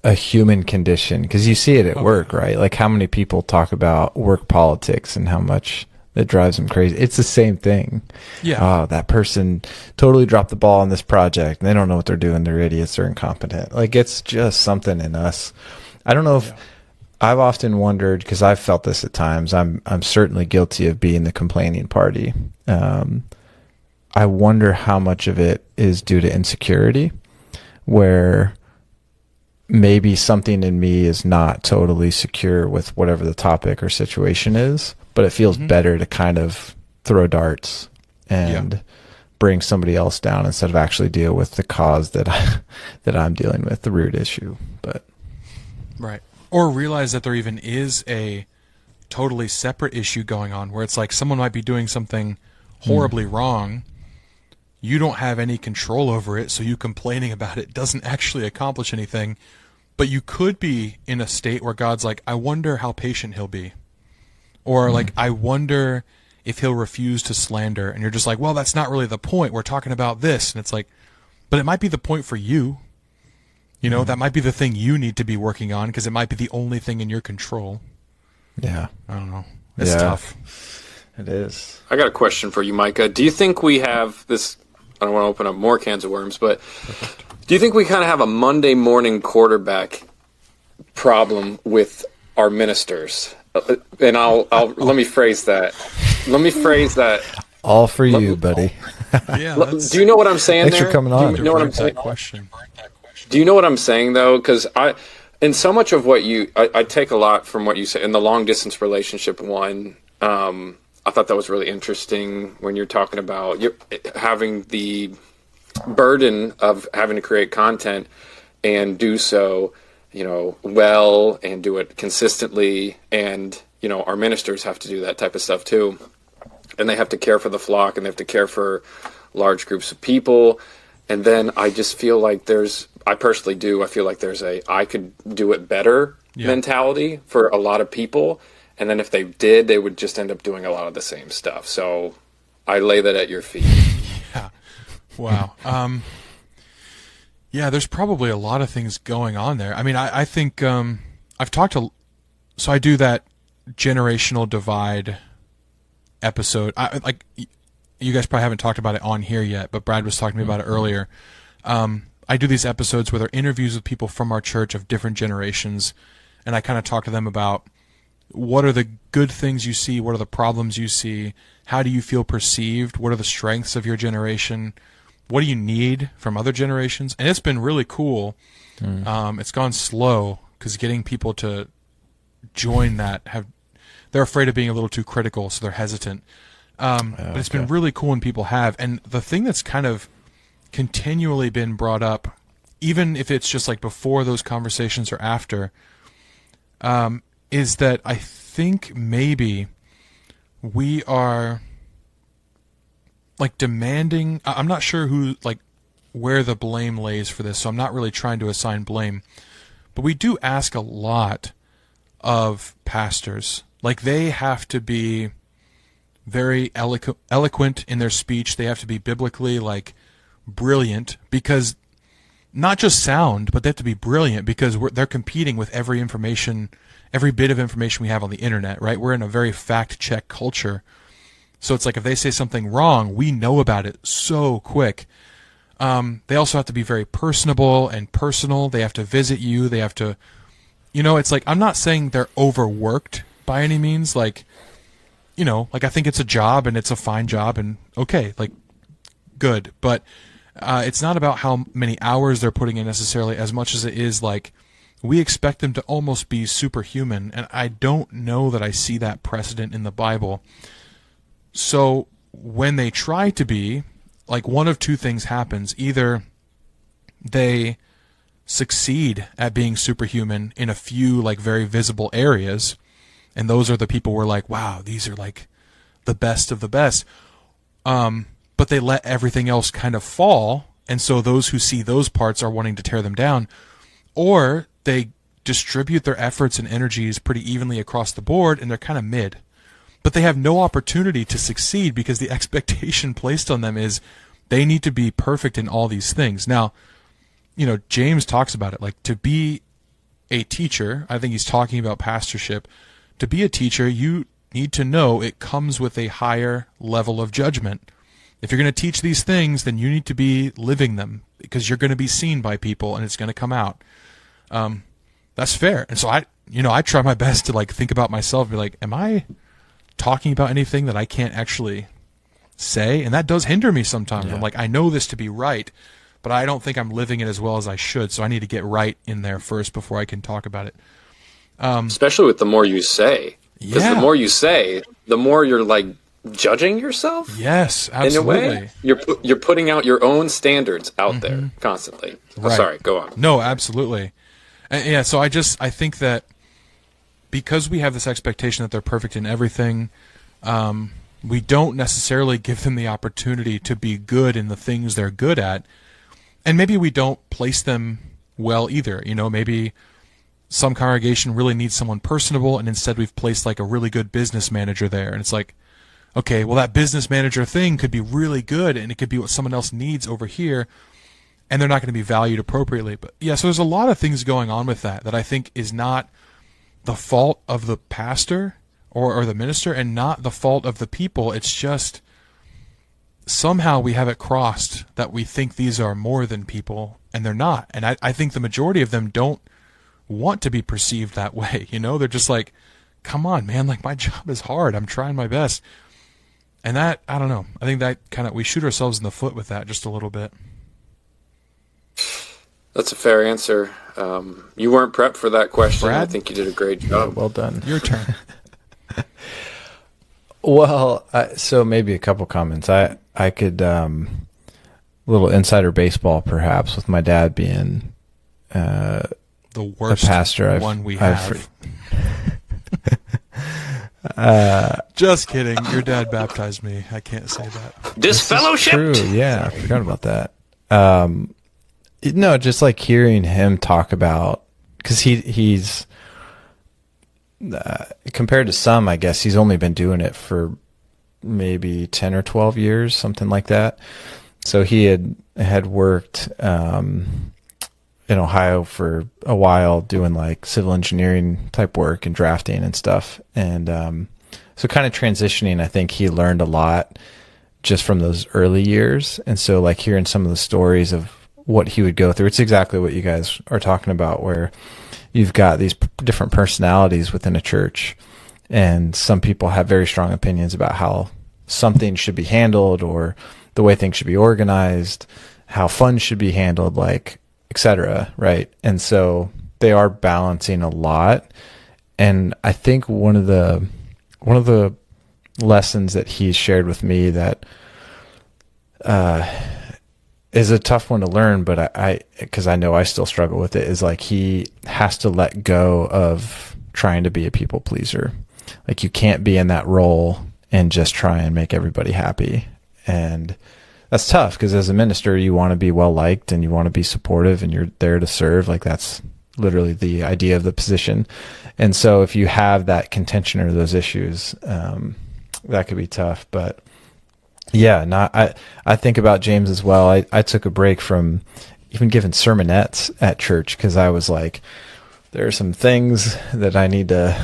a human condition, because you see it at work, right? Like how many people talk about work politics and how much that drives them crazy. It's the same thing. Yeah. Oh, that person totally dropped the ball on this project. They don't know what they're doing. They're idiots. They're incompetent. Like it's just something in us. I don't know if I've often wondered, because I've felt this at times. I'm certainly guilty of being the complaining party. I wonder how much of it is due to insecurity, where maybe something in me is not totally secure with whatever the topic or situation is, but it feels better to kind of throw darts and bring somebody else down instead of actually deal with the cause that I'm dealing with, the root issue. But right. Or realize that there even is a totally separate issue going on, where it's like someone might be doing something horribly wrong. You don't have any control over it, so you complaining about it doesn't actually accomplish anything. But you could be in a state where God's like, I wonder how patient he'll be. Or like, I wonder if he'll refuse to slander. And you're just like, well, that's not really the point. We're talking about this. And it's like, but it might be the point for you. You know, that might be the thing you need to be working on, because it might be the only thing in your control. Yeah. I don't know. It's tough. It is. I got a question for you, Micah. Do you think we have this? I don't want to open up more cans of worms, but do you think we kind of have a Monday morning quarterback problem with our ministers? And I'll let me phrase that. All for you, buddy. Yeah. Do you know what I'm saying? Thanks there? for coming on. Do you know what I'm saying? Question. Do you know what I'm saying though? Because in so much of what I take a lot from what you say in the long distance relationship one. I thought that was really interesting when you're talking about having the burden of having to create content and do so, well, and do it consistently. And, our ministers have to do that type of stuff too. And they have to care for the flock, and they have to care for large groups of people. And then I just feel like I personally do, I feel like there's I could do it better mentality for a lot of people. And then if they did, they would just end up doing a lot of the same stuff. So I lay that at your feet. Yeah. Wow. Yeah, there's probably a lot of things going on there. I mean, I think I've talked to... So I do that generational divide episode. You guys probably haven't talked about it on here yet, but Brad was talking to me about it earlier. I do these episodes where they're interviews with people from our church of different generations, and I kind of talk to them about what are the good things you see? What are the problems you see? How do you feel perceived? What are the strengths of your generation? What do you need from other generations? And it's been really cool. It's gone slow because getting people to join that, they're afraid of being a little too critical, so they're hesitant. But it's been really cool when people have. And the thing that's kind of continually been brought up, even if it's just like before those conversations or after, is that I think maybe we are like demanding, I'm not sure where the blame lays for this, so I'm not really trying to assign blame, but we do ask a lot of pastors. Like, they have to be very eloquent in their speech. They have to be biblically brilliant, because not just sound, but they have to be brilliant, because they're competing with every bit of information we have on the internet, right? We're in a very fact-check culture. So it's like if they say something wrong, we know about it so quick. They also have to be very personable and personal. They have to visit you. They have to, it's like, I'm not saying they're overworked by any means. I think it's a job and it's a fine job and okay, good. But it's not about how many hours they're putting in necessarily, as much as it is we expect them to almost be superhuman. And I don't know that I see that precedent in the Bible. So when they try to be, one of two things happens. Either they succeed at being superhuman in a few very visible areas, and those are the people we're like, wow, these are the best of the best. But they let everything else kind of fall, and so those who see those parts are wanting to tear them down. Or they distribute their efforts and energies pretty evenly across the board, and they're kind of mid. But they have no opportunity to succeed because the expectation placed on them is they need to be perfect in all these things. Now, James talks about it, to be a teacher. I think he's talking about pastorship. To be a teacher, you need to know it comes with a higher level of judgment. If you're going to teach these things, then you need to be living them, because you're going to be seen by people and it's going to come out. That's fair. And so I try my best to think about myself and be like, am I talking about anything that I can't actually say? And that does hinder me sometimes. Yeah. I'm like, I know this to be right, but I don't think I'm living it as well as I should. So I need to get right in there first before I can talk about it. Especially with the more you say. Because the more you say, the more you're judging yourself. Yes, absolutely. In a way, you're putting out your own standards out there constantly. Right. Sorry, go on. No, absolutely. And yeah, so I think that because we have this expectation that they're perfect in everything, we don't necessarily give them the opportunity to be good in the things they're good at. And maybe we don't place them well either. Maybe some congregation really needs someone personable, and instead we've placed a really good business manager there. And it's okay, well, that business manager thing could be really good, and it could be what someone else needs over here, and they're not going to be valued appropriately. But yeah, so there's a lot of things going on with that I think is not the fault of the pastor or the minister, and not the fault of the people. It's just somehow we have it crossed that we think these are more than people, and they're not. And I think the majority of them don't want to be perceived that way. They're just come on, man, my job is hard. I'm trying my best. And that, I don't know. I think that we shoot ourselves in the foot with that just a little bit. That's a fair answer. You weren't prepped for that question. Brad? I think you did a great job. Well done. Your turn. Well, so maybe a couple comments. I could, a little insider baseball perhaps, with my dad being the worst pastor one we have. Just kidding. Your dad baptized me. I can't say that. Disfellowship. True. Yeah, I forgot about that. No, just hearing him talk about, because he's compared to some, I guess he's only been doing it for maybe 10 or 12 years, something like that. So he had worked in Ohio for a while doing civil engineering type work and drafting and stuff. And so kind of transitioning, I think he learned a lot just from those early years. And so hearing some of the stories of what he would go through, it's exactly what you guys are talking about, where you've got these different personalities within a church. And some people have very strong opinions about how something should be handled or the way things should be organized, how funds should be handled, like, etc. Right. And so they are balancing a lot. And I think one of the lessons that he's shared with me that is a tough one to learn, but because I know I still struggle with it, is like he has to let go of trying to be a people pleaser. Like, you can't be in that role and just try and make everybody happy. And that's tough, because as a minister, you want to be well liked and you want to be supportive and you're there to serve. Like, that's literally the idea of the position. And so if you have that contention or those issues, that could be tough. But yeah, I think about James as well. I took a break from even giving sermonettes at church, because I was like, there are some things that I need to,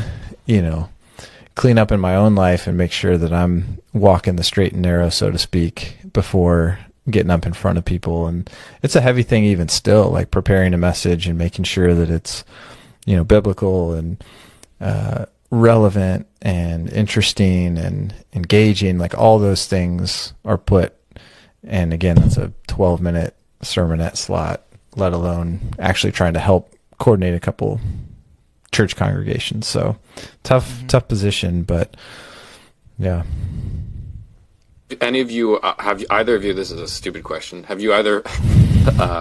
clean up in my own life and make sure that I'm walking the straight and narrow, so to speak, before getting up in front of people. And it's a heavy thing even still, like preparing a message and making sure that it's, biblical and relevant and interesting and engaging. Like, all those things are put. And again, that's a 12-minute sermonette slot, let alone actually trying to help coordinate a couple church congregations. So tough position, but yeah. Any of you either of you? This is a stupid question. Have you either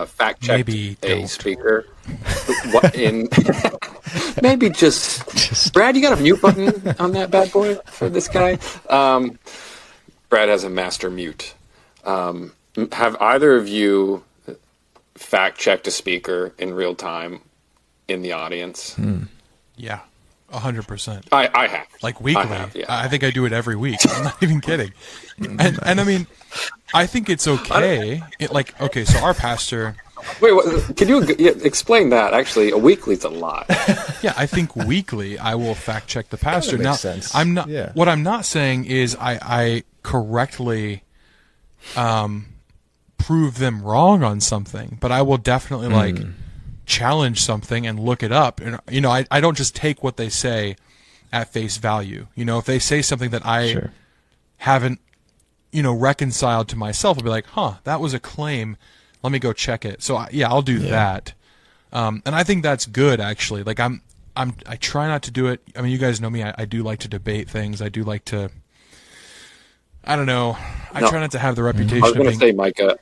fact checked a speaker? Maybe just Brad. You got a mute button on that bad boy for this guy. Brad has a master mute. Have either of you fact checked a speaker in real time in the audience? Yeah. 100%. I have. Like, weekly. I think I do it every week. I'm not even kidding. And I mean, I think it's okay. So our pastor... Wait, can you explain that? Actually, a weekly's a lot. Yeah, I think weekly I will fact check the pastor. That makes sense. I'm not. Yeah. What I'm not saying is I correctly prove them wrong on something, but I will definitely challenge something and look it up. And I don't just take what they say at face value. If they say something that I haven't reconciled to myself, I'll be like, that was a claim. Let me go check it. So I'll do that. And I think that's good, actually. Like, I try not to do it. I mean, you guys know me. I do like to debate things. I do like to, I don't know. I try not to have the reputation. I was going to say, Micah,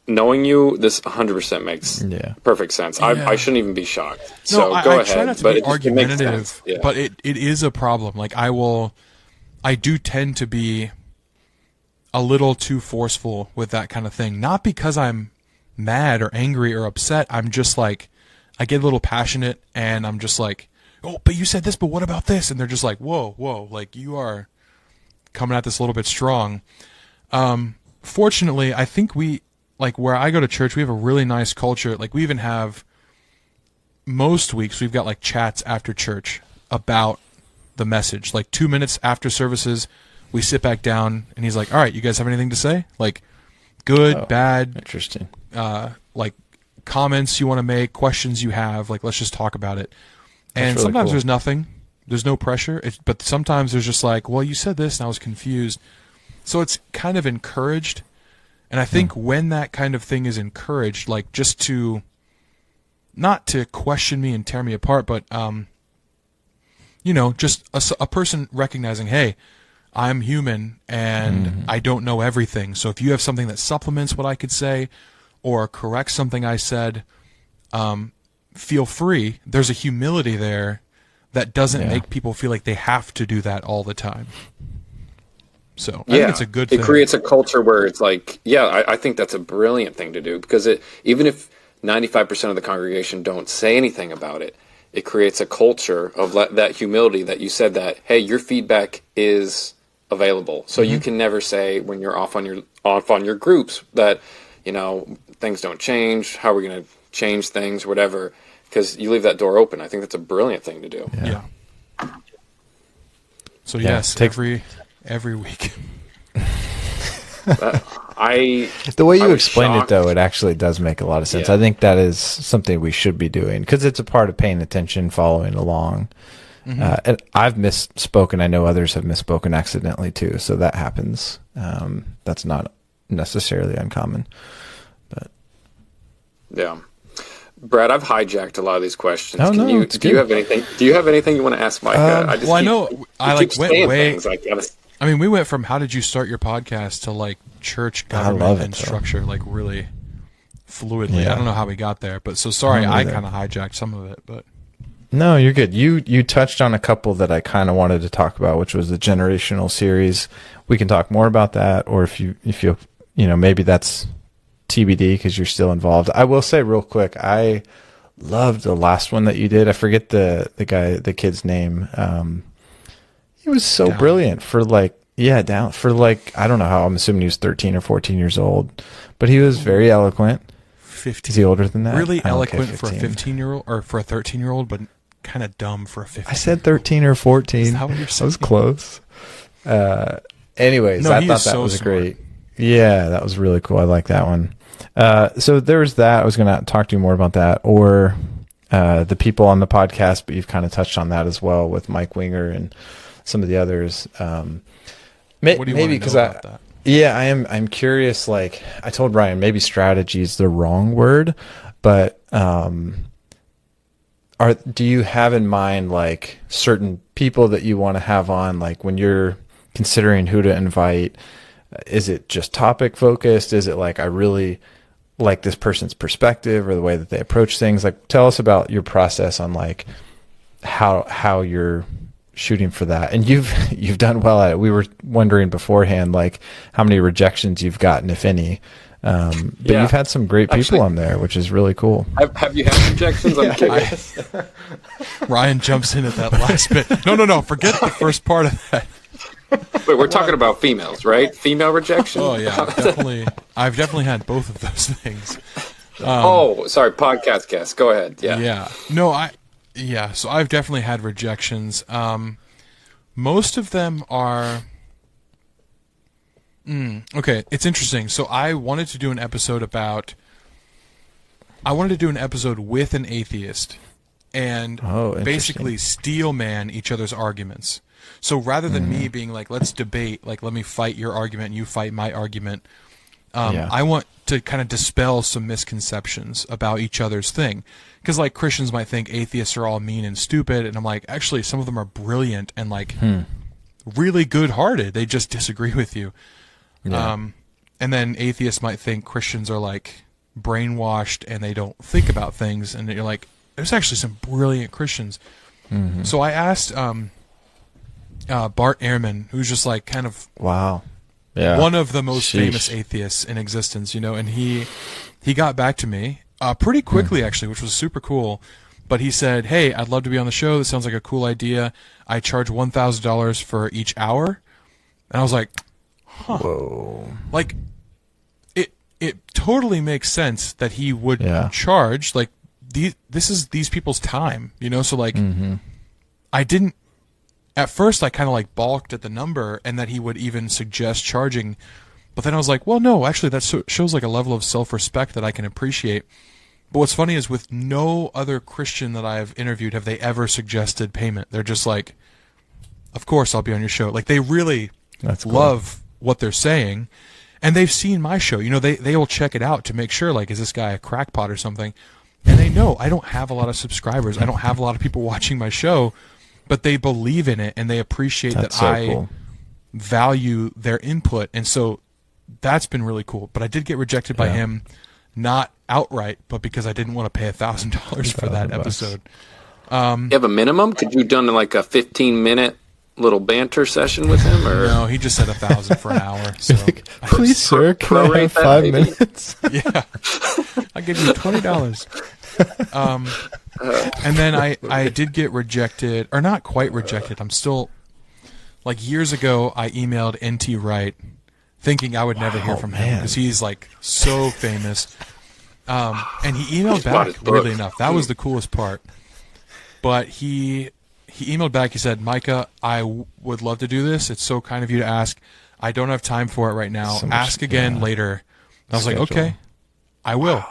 knowing you, this 100% makes perfect sense. I shouldn't even be shocked. So go ahead. I try not to be argumentative, but it is a problem. Like, I do tend to be a little too forceful with that kind of thing. Not because I'm mad or angry or upset. I'm just like, I get a little passionate and I'm just like, oh, but you said this, but what about this? And they're just like, whoa, like, you are coming at this a little bit strong. Fortunately, I think where I go to church, we have a really nice culture. Like, we even have, most weeks, we've got like chats after church about the message. Like, 2 minutes after services, we sit back down and he's like, all right, you guys have anything to say? Like, good, bad, interesting, like, comments you want to make, questions you have, like, let's just talk about it. And really sometimes cool. There's nothing, there's no pressure, but sometimes there's just like, well, you said this and I was confused. So it's kind of encouraged. And I think when that kind of thing is encouraged, like, just to, not to question me and tear me apart, but, just a person recognizing, hey, I'm human and I don't know everything. So if you have something that supplements what I could say or corrects something I said, feel free. There's a humility there that doesn't make people feel like they have to do that all the time. So I think it's a good thing. It creates a culture where it's like, I think that's a brilliant thing to do, because even if 95% of the congregation don't say anything about it, it creates a culture of that humility that you said that, hey, your feedback is available. So you can never say when you're off on your groups that, things don't change, how are we going to change things, whatever, because you leave that door open. I think that's a brilliant thing to do. Yeah. So yes, every week. The way you explained it, though, it actually does make a lot of sense. I think that is something we should be doing, because it's a part of paying attention, following along. And I've misspoken. I know others have misspoken accidentally too. So that happens. That's not necessarily uncommon, but yeah. Brad, I've hijacked a lot of these questions. Oh, no, do you have anything? Do you have anything you want to ask Micah? I know I like went way. Things, I mean, we went from how did you start your podcast to like church government and structure, like really fluidly. Yeah. I don't know how we got there, but so sorry, I either. kind of hijacked some of it, but. No, you're good. You touched on a couple that I kind of wanted to talk about, which was the generational series. We can talk more about that, or if you maybe that's TBD because you're still involved. I will say real quick, I loved the last one that you did. I forget the kid's name. He was so brilliant for I don't know how, I'm assuming he was 13 or 14 years old, but he was very eloquent. 15. Is he older than that? Really eloquent for a 15-year-old or for a 13-year-old, but kind of dumb for a 15. I said 13 or 14. Is that what you're saying? I was close. Anyways, I thought that was great. Yeah, that was really cool. I like that one. So there was that. I was going to talk to you more about that, or the people on the podcast, but you've kind of touched on that as well with Mike Winger and some of the others. What do you maybe because about that? Yeah, I'm curious. Like I told Ryan, maybe strategy is the wrong word, but do you have in mind like certain people that you want to have on, like when you're considering who to invite? Is it just topic focused? Is it like I really like this person's perspective or the way that they approach things? Like tell us about your process on like how you're shooting for that. And you've done well at it. We were wondering beforehand like how many rejections you've gotten, if any. But you've had some great people on there, which is really cool. Have you had rejections? I'm curious. Ryan jumps in at that last bit. No. Forget the first part of that. Wait, we're talking about females, right? Female rejection? Oh, yeah. I've definitely had both of those things. Sorry. Podcast guest. Go ahead. Yeah. Yeah. No, so I've definitely had rejections. Most of them are... okay, it's interesting. So I wanted to do an episode with an atheist and basically steel man each other's arguments. So rather than me being like, let's debate, like let me fight your argument and you fight my argument, I want to kind of dispel some misconceptions about each other's thing. Because like Christians might think atheists are all mean and stupid, and I'm like, actually some of them are brilliant and like really good-hearted. They just disagree with you. Yeah. And then atheists might think Christians are like brainwashed and they don't think about things, and you're like, there's actually some brilliant Christians. Mm-hmm. So I asked Bart Ehrman, who's just like kind of one of the most famous atheists in existence, and he got back to me pretty quickly actually, which was super cool. But he said, "Hey, I'd love to be on the show. This sounds like a cool idea. I charge $1,000 for each hour." And I was like, huh. Whoa. Like it totally makes sense that he would charge like this is these people's time, so like I didn't at first I kind of like balked at the number and that he would even suggest charging, but then I was like, well, no, actually that shows like a level of self-respect that I can appreciate. But what's funny is with no other Christian that I've interviewed have they ever suggested payment. They're just like, of course I'll be on your show. Like they really love what they're saying, and they've seen my show. They will check it out to make sure, like, is this guy a crackpot or something? And they know I don't have a lot of subscribers. I don't have a lot of people watching my show, but they believe in it and they appreciate that I value their input. And so that's been really cool. But I did get rejected by him, not outright, but because I didn't want to pay $1,000 for that episode. You have a minimum? Could you have done like a 15-minute little banter session with him? Or no, he just said $1,000 for an hour. So please, sir, can I have 5 minutes? Yeah, I'll give you $20. And then I did get rejected, or not quite rejected. I'm still, like years ago, I emailed N.T. Wright thinking I would never hear from him because he's like so famous. And he emailed back, weirdly enough. That was the coolest part. But he emailed back. He said, Micah, I would love to do this. It's so kind of you to ask. I don't have time for it right now. Ask again later. And I was like, okay, I will.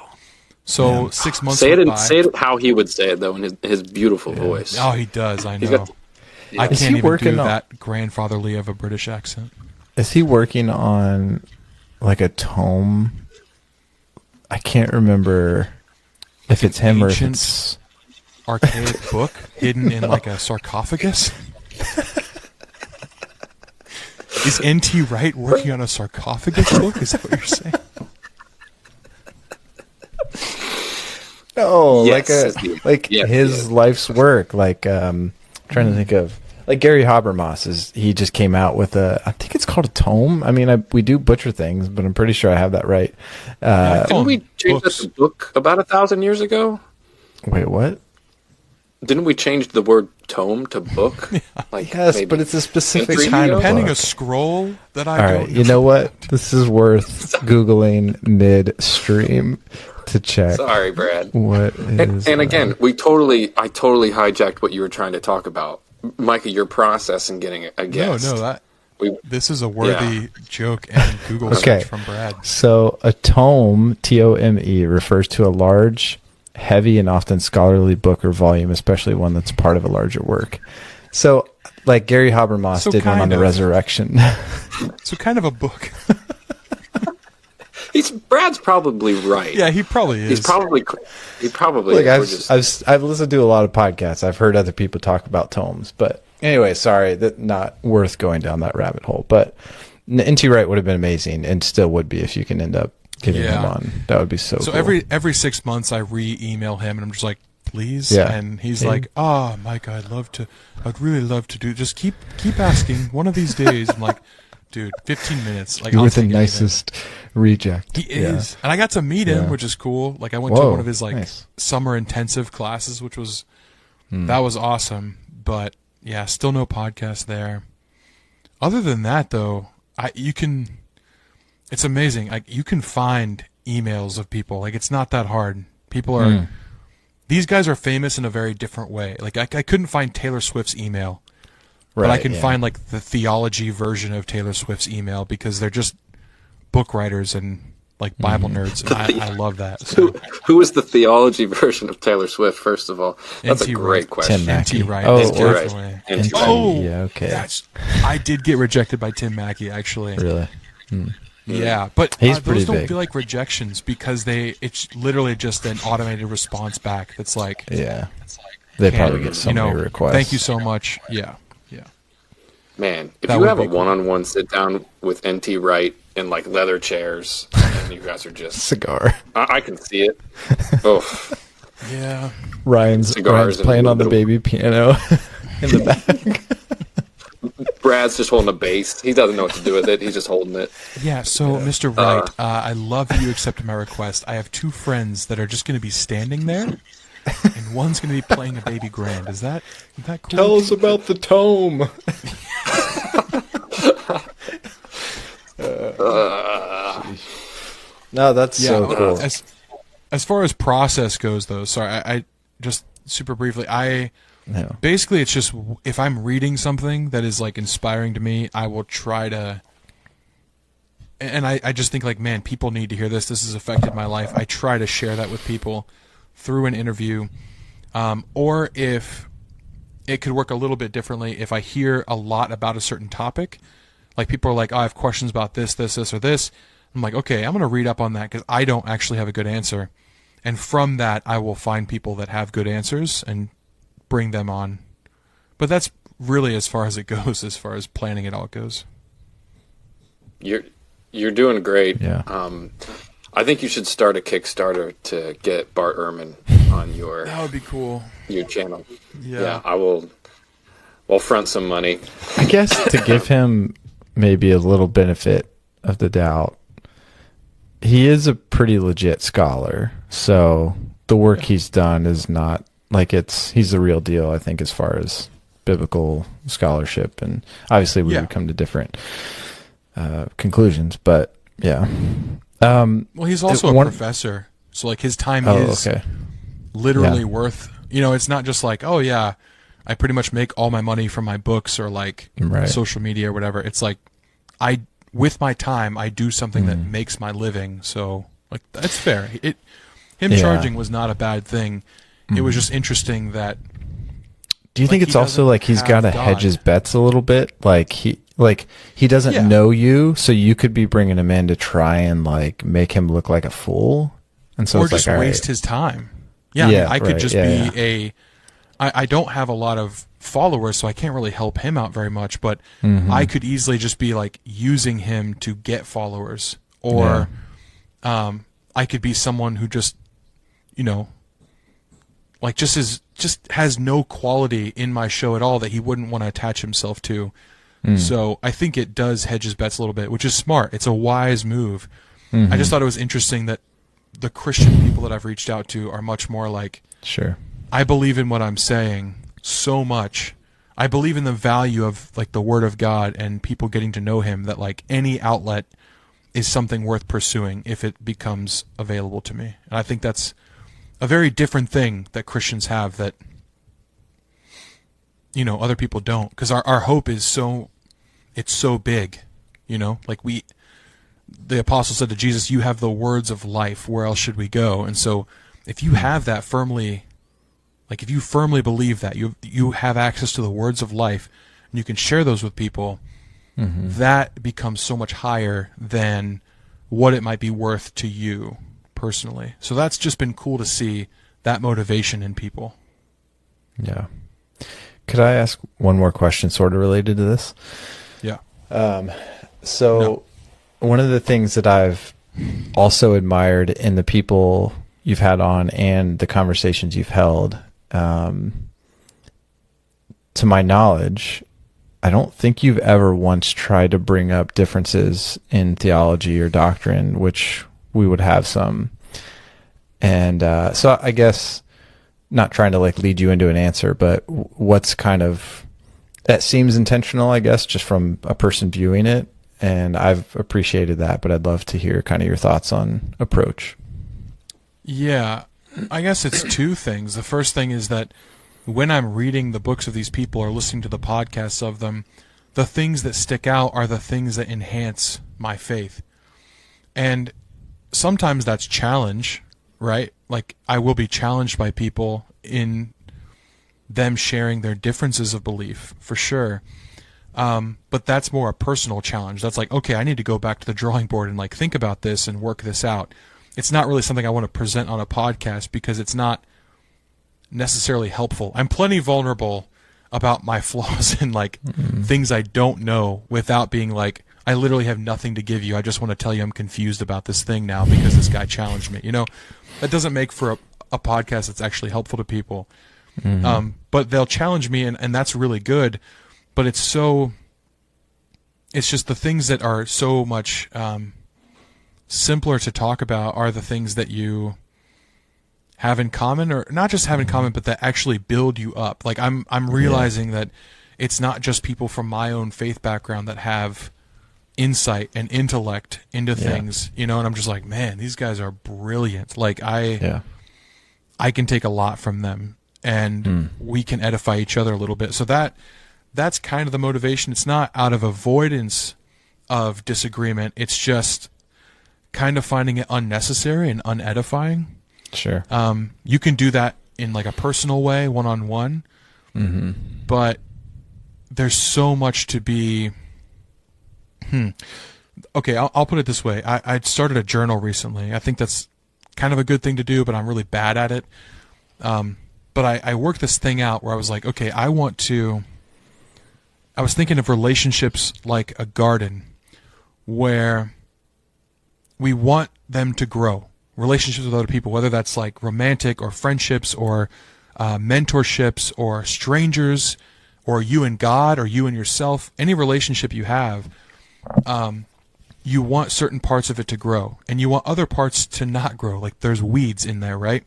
So 6 months Say it how he would say it, though, in his beautiful voice. Oh, he does. I know. I Is can't he even working do on- that grandfatherly of a British accent. Is he working on like a tome? I can't remember if it's him or if ancient- it's... Archaic book hidden in like a sarcophagus? Is N.T. Wright working on a sarcophagus book? Is that what you're saying? No, Yes, like yes, his yes. life's work. Like trying to think of like Gary Habermas he just came out with I think it's called a tome. I mean, we do butcher things, but I'm pretty sure I have that right. Didn't we change that to book about 1,000 years ago? Wait, what? Didn't we change the word tome to book? Like Yes, maybe but it's a specific century kind of ago? Penning book. a scroll that I All don't right, you know what? This is worth Googling midstream to check. Sorry, Brad. What is And again, I totally hijacked what you were trying to talk about, Micah. Your process in getting a guest. No, We- this is a worthy joke and Google Okay. search from Brad. So a tome, Tome, refers to a large, heavy, and often scholarly book or volume, especially one that's part of a larger work. So, like Gary Habermas So did one on kind the of. resurrection. So kind of a book. Brad's probably right. Yeah, he probably is. He probably Like we're I've, just- I've listened to a lot of podcasts. I've heard other people talk about tomes, but anyway, sorry, that not worth going down that rabbit hole. But N.T. Wright would have been amazing, and still would be if you can end up getting him Yeah. on. That would be so. So cool. every 6 months I re-email him and I'm just like, please. Yeah. And he's Hey. like, Mike, I'd really love to do. Just keep asking. One of these days. I'm like, dude, 15 minutes. Like you I'll were the take anything. nicest reject. He is, and I got to meet him, Yeah. which is cool. Like I went to Whoa, one of his like nice. summer intensive classes, which was that was awesome. But yeah, still no podcast there. Other than that, though, it's amazing. Like you can find emails of people. Like it's not that hard. People are these guys are famous in a very different way. Like I couldn't find Taylor Swift's email. But I can find like the theology version of Taylor Swift's email because they're just book writers and like Bible nerds. And I love that. So. who is the theology version of Taylor Swift? First of all, that's N.T. a great Wright. question. Tim Mackey. N.T. Wright. Oh, It's N.T. Wright. definitely. N.T. Wright. Oh, yeah, okay. I did get rejected by Tim Mackey actually. Really? Yeah, but He's pretty those don't big. feel like rejections because it's literally just an automated response back that's like, Yeah. They probably get so many requests. Thank you so much. Yeah. Man, if That you would have a be cool. one-on-one sit down with N.T. Wright in like leather chairs, and you guys are just, Cigar. I can see it. Oh, Yeah. Ryan's Cigars and playing a on the little- baby piano in the back. Brad's just holding a bass. He doesn't know what to do with it. He's just holding it. Yeah, so Mr. Wright, I love that you accepted my request. I have two friends that are just going to be standing there, and one's going to be playing a baby grand. Is that cool? Tell us about the tome. No, that's so cool. As far as process goes, though, sorry, I just super briefly, Yeah. basically it's just if I'm reading something that is like inspiring to me, I will try to. And I just think like, man, people need to hear this. This has affected my life. I try to share that with people through an interview, or if it could work a little bit differently. If I hear a lot about a certain topic, like people are like, oh, I have questions about this, or this. I'm like, okay, I'm going to read up on that because I don't actually have a good answer. And from that, I will find people that have good answers and bring them on. But really as far as it goes, as far as planning it all goes. You're doing great. Yeah. I think you should start a Kickstarter to get Bart Ehrman on your That would be cool. channel. Yeah. Yeah, I will. We'll front some money. I guess to give him maybe a little benefit of the doubt, he is a pretty legit scholar. So the work he's done is not like he's the real deal, I think, as far as biblical scholarship. And obviously we would come to different conclusions, but yeah. Well, he's also One- a professor. So like his time is okay. literally Yeah. worth, it's not just like, oh yeah, I pretty much make all my money from my books or like Right. social media or whatever. It's like with my time, I do something that makes my living. So like that's fair. Him Yeah. charging was not a bad thing. It was just interesting that Do you think Like, it's he also doesn't like he's have got to God. hedge his bets a little bit? Like he doesn't Yeah. know you, so you could be bringing him in to try and like make him look like a fool, and so Or it's just like, all waste right, his time. Yeah, Yeah, I could right. just Yeah, be I don't have a lot of followers, so I can't really help him out very much, but Mhm. I could easily just be like using him to get followers. Or I could be someone who just, you know, like just has no quality in my show at all that he wouldn't want to attach himself to. So I think it does hedge his bets a little bit, which is smart. It's a wise move. I just thought it was interesting that the Christian people that I've reached out to are much more like, sure, I believe in what I'm saying so much. I believe in the value of like the Word of God and people getting to know Him, that like any outlet is something worth pursuing if it becomes available to me. And I think that's a very different thing that Christians have that, you know, other people don't. Because our hope is it's so big, you know, like the apostle said to Jesus, you have the words of life, where else should we go? And so if you have that firmly, like if you firmly believe that you have access to the words of life and you can share those with people, that becomes so much higher than what it might be worth to you personally. So that's just been cool to see that motivation in people. yeah. Could I ask one more question, sort of related to this? Yeah. So one of the things that I've also admired in the people you've had on and the conversations you've held, to my knowledge, I don't think you've ever once tried to bring up differences in theology or doctrine, which we would have some. And so I guess, not trying to like lead you into an answer, but what's kind of, that seems intentional, I guess, just from a person viewing it. And I've appreciated that, but I'd love to hear kind of your thoughts on approach. Yeah, I guess it's two things. The first thing is that when I'm reading the books of these people or listening to the podcasts of them, the things that stick out are the things that enhance my faith. And sometimes that's challenge, right? Like I will be challenged by people in them sharing their differences of belief, for sure. But that's more a personal challenge. That's like, okay, I need to go back to the drawing board and like think about this and work this out. It's not really something I want to present on a podcast because it's not necessarily helpful. I'm plenty vulnerable about my flaws and like things I don't know without being like, I literally have nothing to give you. I just want to tell you I'm confused about this thing now because this guy challenged me. You know, that doesn't make for a podcast that's actually helpful to people. But they'll challenge me and that's really good. But it's just the things that are so much simpler to talk about are the things that you have in common, or not just have in common, but that actually build you up. Like I'm realizing that it's not just people from my own faith background that have insight and intellect into things, you know, and I'm just like, man, these guys are brilliant. Like I can take a lot from them and we can edify each other a little bit. So that's kind of the motivation. It's not out of avoidance of disagreement. It's just kind of finding it unnecessary and unedifying. Sure. You can do that in like a personal way, one-on-one, but there's so much to be. Okay, I'll put it this way. I started a journal recently. I think that's kind of a good thing to do, but I'm really bad at it. But I worked this thing out where I was like, okay, I was thinking of relationships like a garden where we want them to grow. Relationships with other people, whether that's like romantic or friendships or mentorships or strangers or you and God or you and yourself, any relationship you have, you want certain parts of it to grow and you want other parts to not grow. Like there's weeds in there, right?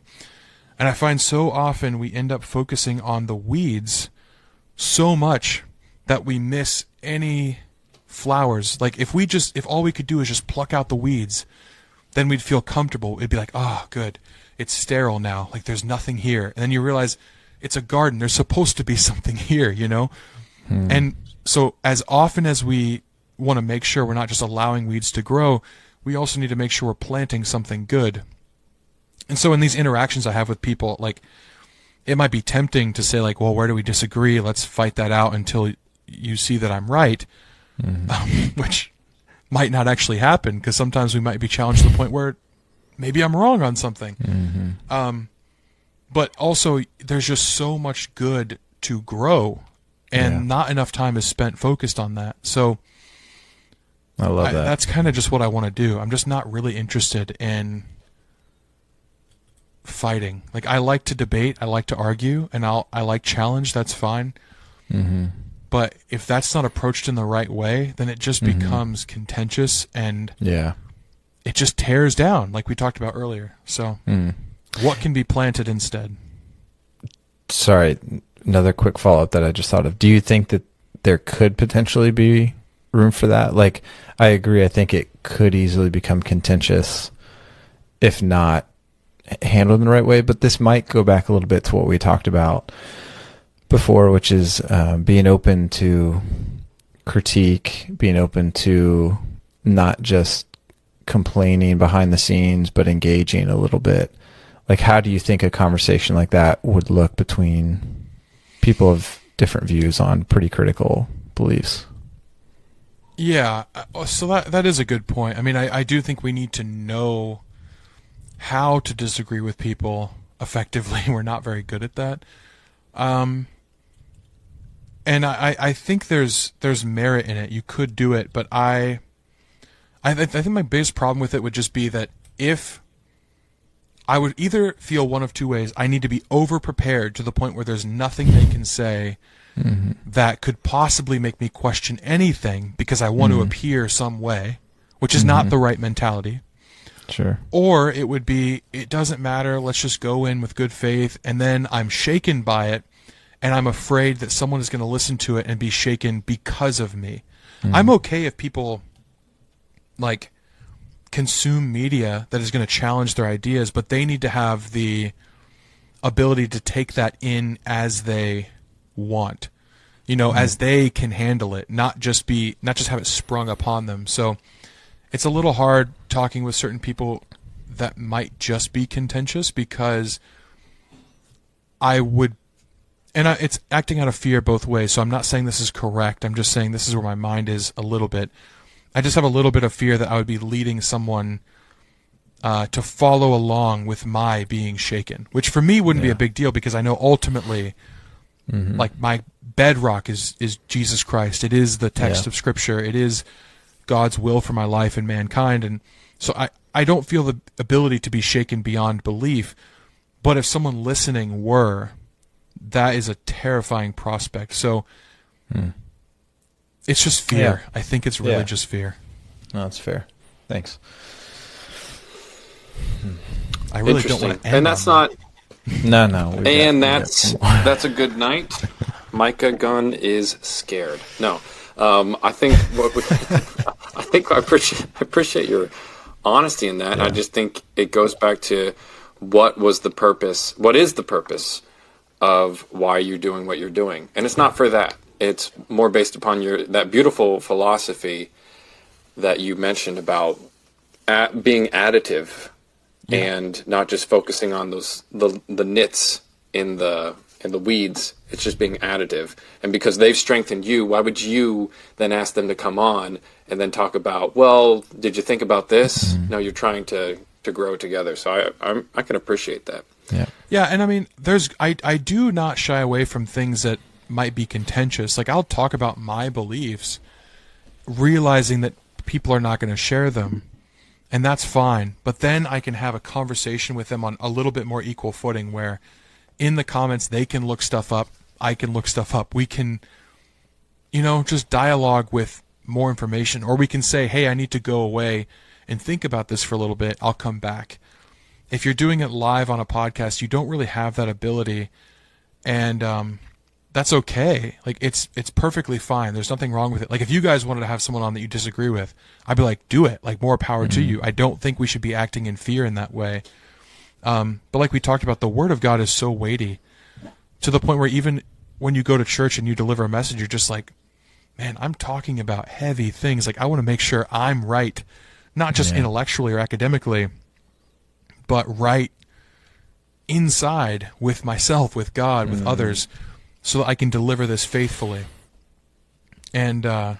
And I find so often we end up focusing on the weeds so much that we miss any flowers. Like if all we could do is just pluck out the weeds, then we'd feel comfortable. It'd be like, oh, good. It's sterile now. Like there's nothing here. And then you realize it's a garden. There's supposed to be something here, you know? And so as often as we want to make sure we're not just allowing weeds to grow, we also need to make sure we're planting something good. And so in these interactions I have with people, like it might be tempting to say like, well, where do we disagree? Let's fight that out until you see that I'm right, which might not actually happen, because sometimes we might be challenged to the point where maybe I'm wrong on something. But also there's just so much good to grow, and not enough time is spent focused on that. So I love that. That's kind of just what I want to do. I'm just not really interested in fighting. Like, I like to debate, I like to argue, and I like challenge. That's fine. But if that's not approached in the right way, then it just becomes contentious, and it just tears down, like we talked about earlier. So what can be planted instead? Sorry, another quick follow-up that I just thought of. Do you think that there could potentially be room for that? Like, I agree. I think it could easily become contentious if not handled in the right way. But this might go back a little bit to what we talked about before, which is being open to critique, being open to not just complaining behind the scenes, but engaging a little bit. Like, how do you think a conversation like that would look between people of different views on pretty critical beliefs? Yeah, so that is a good point. I mean, I do think we need to know how to disagree with people effectively. We're not very good at that. And I think there's merit in it. You could do it, but I think my biggest problem with it would just be that if I would either feel one of two ways. I need to be over-prepared to the point where there's nothing they can say that could possibly make me question anything because I want to appear some way, which is not the right mentality. Sure. Or it would be, it doesn't matter, let's just go in with good faith, and then I'm shaken by it, and I'm afraid that someone is going to listen to it and be shaken because of me. I'm okay if people, like, consume media that is going to challenge their ideas, but they need to have the ability to take that in as they want, as they can handle it, not just have it sprung upon them. So it's a little hard talking with certain people that might just be contentious, because it's acting out of fear both ways. So I'm not saying this is correct. I'm just saying this is where my mind is a little bit. I just have a little bit of fear that I would be leading someone to follow along with my being shaken, which for me wouldn't be a big deal, because I know ultimately, like, my bedrock is Jesus Christ. It is the text of Scripture. It is God's will for my life and mankind. And so I don't feel the ability to be shaken beyond belief. But if someone listening were, that is a terrifying prospect. So it's just fear. I think it's really just fear. No, that's fair. Thanks. I really don't want to end and that's on not. No. And that's a good night. Micah Gunn is scared. No, I think I appreciate your honesty in that. Yeah. I just think it goes back to what is the purpose of why you're doing what you're doing, and it's not for that. It's more based upon that beautiful philosophy that you mentioned about being additive. And not just focusing on the nits in the weeds. It's just being additive. And because they've strengthened you, why would you then ask them to come on and then talk about, well, did you think about this? No, you're trying to grow together. So I can appreciate that. Yeah, and I mean, I do not shy away from things that might be contentious. Like, I'll talk about my beliefs, realizing that people are not going to share them. And that's fine. But then I can have a conversation with them on a little bit more equal footing, where in the comments they can look stuff up, I can look stuff up. We can, just dialogue with more information. Or we can say, hey, I need to go away and think about this for a little bit. I'll come back. If you're doing it live on a podcast, you don't really have that ability. And that's okay. Like, it's perfectly fine. There's nothing wrong with it. Like, if you guys wanted to have someone on that you disagree with, I'd be like, do it. Like, more power to you. I don't think we should be acting in fear in that way. But like we talked about, the Word of God is so weighty to the point where even when you go to church and you deliver a message, you're just like, man, I'm talking about heavy things. Like, I want to make sure I'm right, not just intellectually or academically, but right inside with myself, with God, with others, so that I can deliver this faithfully. And I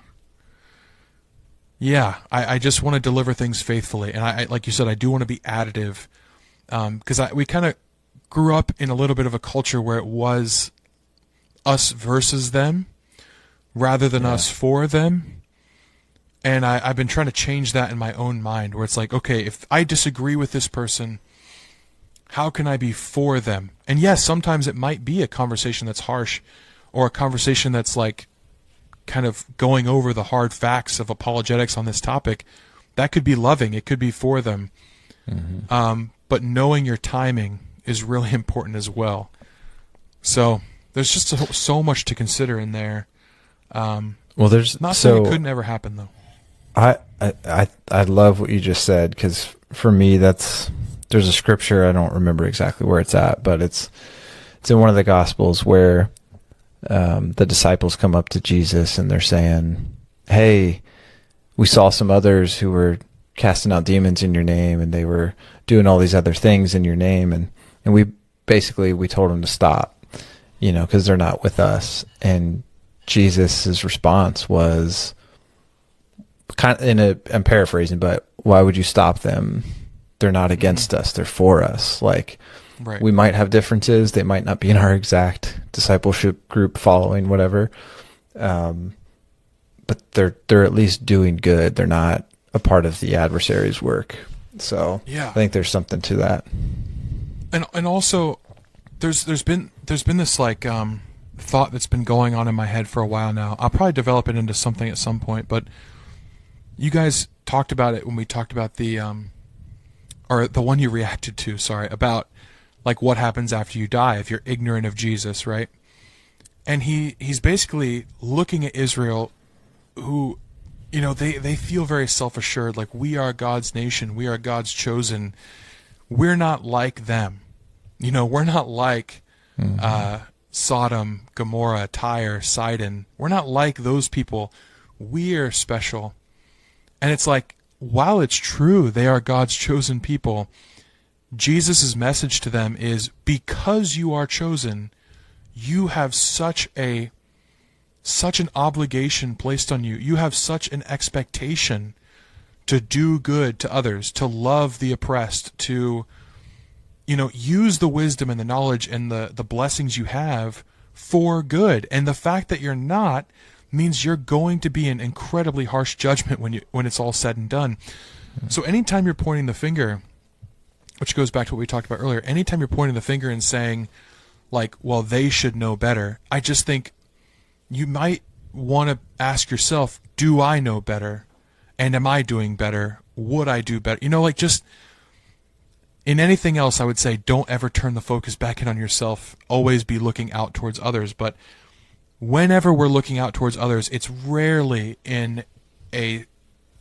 just want to deliver things faithfully. And I like you said, I do want to be additive, because we kind of grew up in a little bit of a culture where it was us versus them rather than us for them. And I've been trying to change that in my own mind, where it's like, okay, if I disagree with this person, how can I be for them? And yes, sometimes it might be a conversation that's harsh, or a conversation that's like kind of going over the hard facts of apologetics on this topic. That could be loving. It could be for them. But knowing your timing is really important as well. So there's just so much to consider in there. Well, there's not saying it couldn't ever happen though. I love what you just said, because for me there's a scripture, I don't remember exactly where it's at, but it's in one of the Gospels where the disciples come up to Jesus and they're saying, "Hey, we saw some others who were casting out demons in your name, and they were doing all these other things in your name, and we told them to stop, because they're not with us." And Jesus's response was I'm paraphrasing, but why would you stop them? They're not against us, they're for us. Like, right. We might have differences, they might not be in our exact discipleship group following, whatever, but they're at least doing good. They're not a part of the adversary's work. So I think there's something to that. And also there's been this like thought that's been going on in my head for a while now. I'll probably develop it into something at some point, but you guys talked about it when we talked about the one you reacted to, about like what happens after you die if you're ignorant of Jesus, right? And he's basically looking at Israel, who, they feel very self-assured, like, we are God's nation, we are God's chosen. We're not like them. We're not like Sodom, Gomorrah, Tyre, Sidon. We're not like those people. We're special. And it's like, while it's true they are God's chosen people, Jesus' message to them is, because you are chosen, you have such an obligation placed on you. You have such an expectation to do good to others, to love the oppressed, to use the wisdom and the knowledge and the blessings you have for good. And the fact that you're not means you're going to be an incredibly harsh judgment when it's all said and done. So anytime you're pointing the finger, which goes back to what we talked about earlier, anytime you're pointing the finger and saying, like, well, they should know better, I just think you might want to ask yourself, do I know better? And am I doing better? Would I do better? Just in anything else, I would say don't ever turn the focus back in on yourself. Always be looking out towards others. But whenever we're looking out towards others, it's rarely in a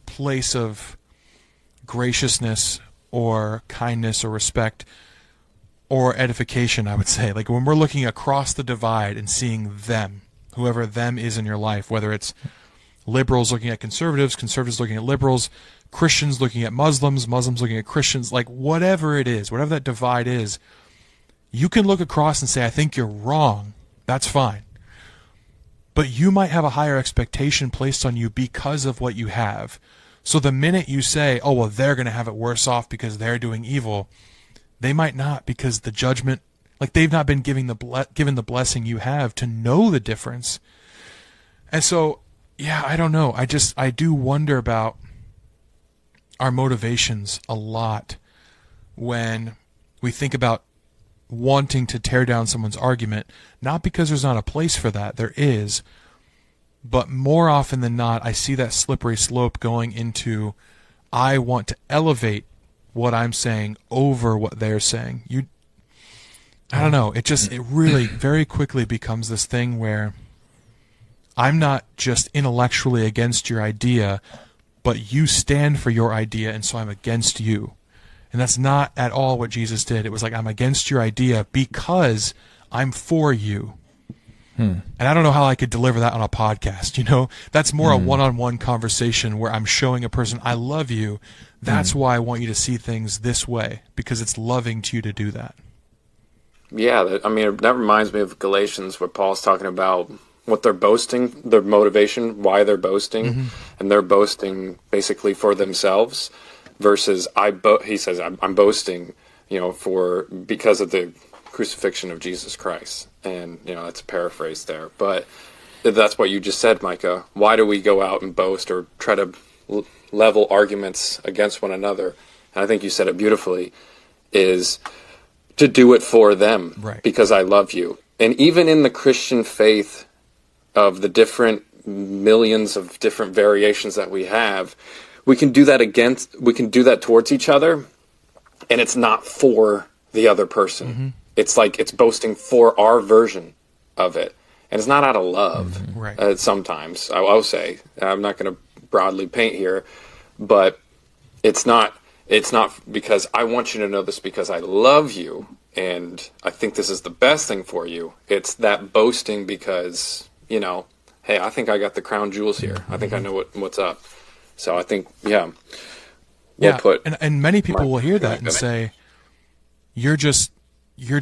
place of graciousness or kindness or respect or edification, I would say. Like, when we're looking across the divide and seeing them, whoever them is in your life, whether it's liberals looking at conservatives, conservatives looking at liberals, Christians looking at Muslims, Muslims looking at Christians, like whatever it is, whatever that divide is, you can look across and say, I think you're wrong. That's fine. But you might have a higher expectation placed on you because of what you have. So the minute you say, oh, well, they're going to have it worse off because they're doing evil, they might not, because the judgment, like, they've not been given the blessing you have to know the difference. And so, I don't know. I do wonder about our motivations a lot when we think about wanting to tear down someone's argument, not because there's not a place for that, there is, but more often than not, I see that slippery slope going into, I want to elevate what I'm saying over what they're saying. I don't know, it really very quickly becomes this thing where I'm not just intellectually against your idea, but you stand for your idea, and so I'm against you. And that's not at all what Jesus did. It was like, I'm against your idea because I'm for you. And I don't know how I could deliver that on a podcast. That's more a one-on-one conversation where I'm showing a person, I love you. That's why I want you to see things this way, because it's loving to you to do that. Yeah, that reminds me of Galatians, where Paul's talking about what they're boasting, their motivation, why they're boasting, and they're boasting basically for themselves. Versus he says, I'm boasting, because of the crucifixion of Jesus Christ, and that's a paraphrase there, but that's what you just said, Micah. Why do we go out and boast or try to level arguments against one another? And I think you said it beautifully. Is to do it for them, right? Because I love you. And even in the Christian faith of the different millions of different variations that we have, we can do that towards each other, and it's not for the other person. It's like it's boasting for our version of it, and it's not out of love. Right. Sometimes I'll say, I'm not going to broadly paint here, but it's not because I want you to know this because I love you and I think this is the best thing for you. It's that boasting because, hey, I think I got the crown jewels here. I think I know what's up. So I think, well put. And many people will hear that and say, you're just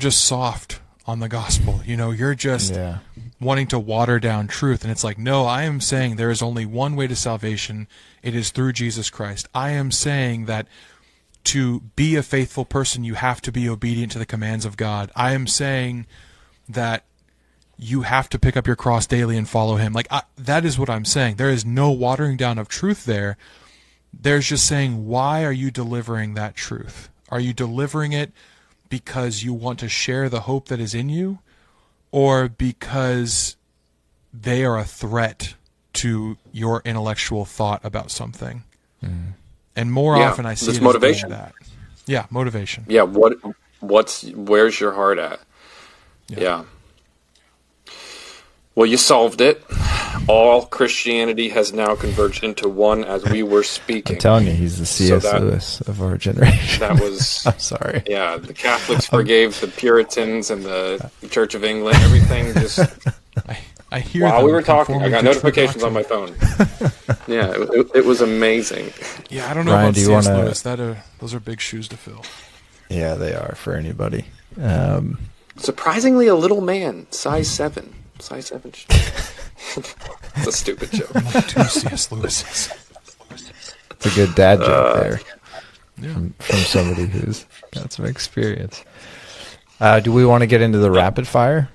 soft on the gospel. You're just wanting to water down truth. And it's like, no, I am saying there is only one way to salvation. It is through Jesus Christ. I am saying that to be a faithful person, you have to be obedient to the commands of God. I am saying that you have to pick up your cross daily and follow him. That is what I'm saying. There is no watering down of truth there. There's just saying, why are you delivering that truth? Are you delivering it because you want to share the hope that is in you, or because they are a threat to your intellectual thought about something? And more often I see it motivation. As that. Yeah, motivation. Yeah, where's your heart at? Yeah. Well, you solved it. All Christianity has now converged into one as we were speaking. I'm telling you, he's the C.S. Lewis of our generation. That was... I'm sorry. Yeah, the Catholics forgave the Puritans and the Church of England. Everything just... I hear while we were talking, I got notifications on my phone. Yeah, it was amazing. Yeah, I don't know Ryan, about C.S. Lewis. Those are big shoes to fill. Yeah, they are for anybody. Surprisingly, a little man, size 7. Size 7. It's a stupid joke. Two C.S. Lewis's. It's a good dad joke there. Yeah. From somebody who's got some experience. Do we want to get into the rapid fire?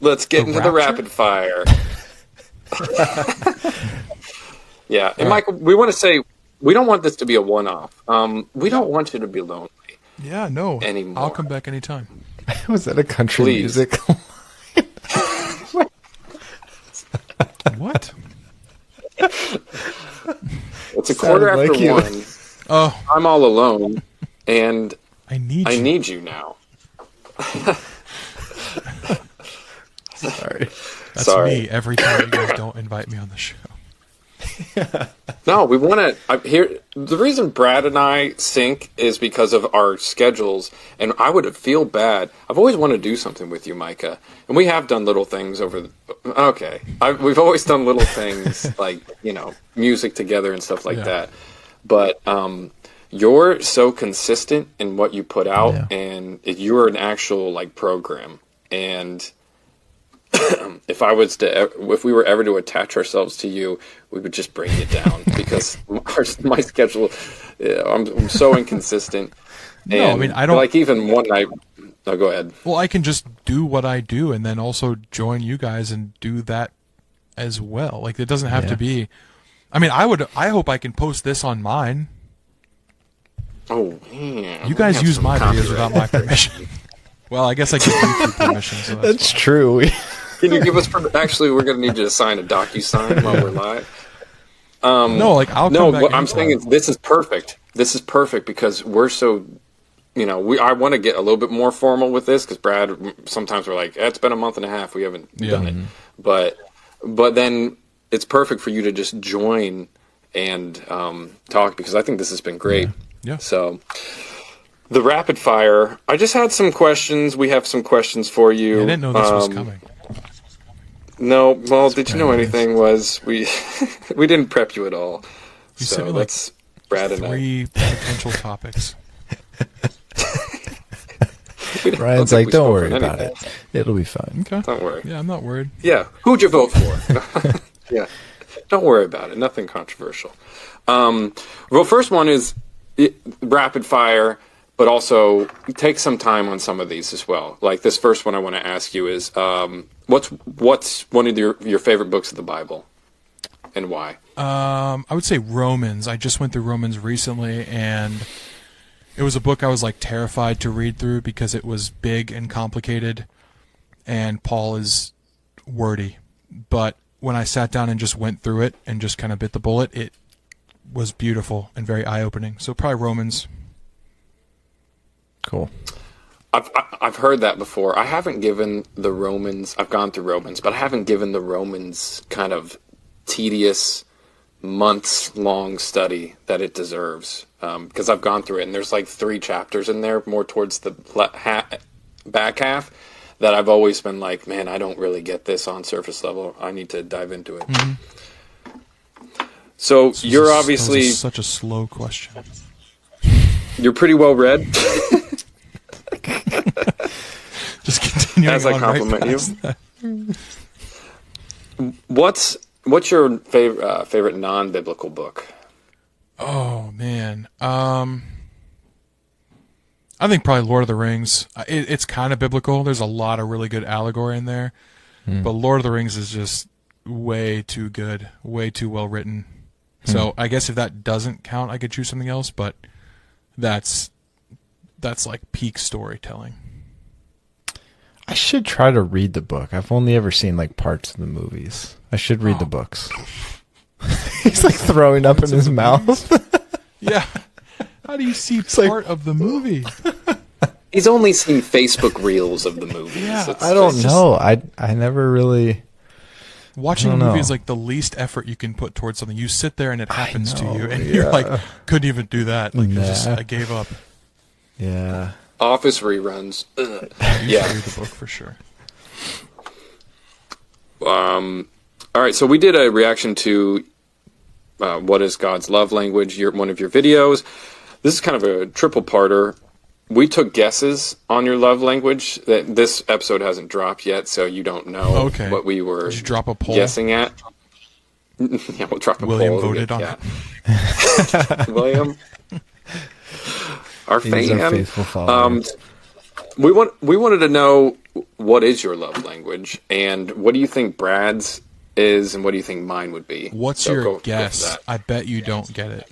Let's get into the rapid fire. Yeah, and Michael, we want to say we don't want this to be a one-off. We don't want you to be lonely. Yeah, no. Anymore. I'll come back anytime. Was that a country music? What? It's a quarter after 1. Oh, I'm all alone, and I need you now. Sorry. That's me every time you guys don't invite me on the show. No, we want to. The reason Brad and I sync is because of our schedules, and I would feel bad. I've always wanted to do something with you, Micah, and we have done little things we've always done little things like music together and stuff like that. But you're so consistent in what you put out, and you're an actual program. And if we were ever to attach ourselves to you, we would just bring it down because my schedule, I'm so inconsistent. And I don't even one night. No, go ahead. Well, I can just do what I do and then also join you guys and do that as well. It doesn't have to be. I hope I can post this on mine. Oh, man. You guys use my videos without my permission. Well, I guess I give YouTube permission. So that's true. Can you give us Actually, we're going to need you to sign a DocuSign while we're live. I'll come back. What I'm saying is this is perfect. This is perfect because we're so, I want to get a little bit more formal with this because Brad, sometimes we're like, it's been a month and a half. We haven't done it. But then it's perfect for you to just join and talk because I think this has been great. Yeah. So the rapid fire, I just had some questions. We have some questions for you. I didn't know this was coming. No, well, did you know anything was we didn't prep you at all. You sent me Brad and 3 potential topics. Ryan's like, don't worry about it. It'll be fine. Okay. Don't worry. Yeah, I'm not worried. Yeah. Who'd you vote for? Yeah. Don't worry about it. Nothing controversial. Well, first one is rapid fire, but also take some time on some of these as well. Like this first one I want to ask you is, what's one of your favorite books of the Bible, and why? I would say Romans. I just went through Romans recently, and it was a book I was like terrified to read through because it was big and complicated, and Paul is wordy. But when I sat down and just went through it and just kind of bit the bullet, it was beautiful and very eye-opening. So probably Romans. Cool. I've heard that before. I haven't given the Romans. I've gone through Romans, but I haven't given the Romans kind of tedious, months-long study that it deserves. Because I've gone through it, and there's like 3 chapters in there, more towards the back half, that I've always been like, man, I don't really get this on surface level. I need to dive into it. Mm-hmm. So you're obviously such a slow question. You're pretty well read. Just continuing as I on compliment right you. What's your favorite non-biblical book? Oh man, I think probably Lord of the Rings. It's kind of biblical. There's a lot of really good allegory in there, but Lord of the Rings is just way too good, way too well written. So I guess if that doesn't count, I could choose something else. But that's like peak storytelling. I should try to read the book. I've only ever seen like parts of the movies. I should read the books. He's like throwing up in his mouth. Yeah. How do you see part of the movie? He's only seen Facebook reels of the movies. Yeah, I don't know. I never really... Watching a movie is like the least effort you can put towards something. You sit there and it happens to you, and you're like, couldn't even do that. Like, I gave up. Yeah. Office reruns. Yeah, read the book for sure. All right, so we did a reaction to what is God's love language, one of your videos. This is kind of a triple-parter. We took guesses on your love language. That this episode hasn't dropped yet, so you don't know what we were Did you drop a poll? Guessing at. Yeah, we'll drop a William poll. voted on it. William, our fan. Our faithful follower. We wanted to know, what is your love language, and what do you think Brad's is, and what do you think mine would be? What's your guess? I bet you don't get it.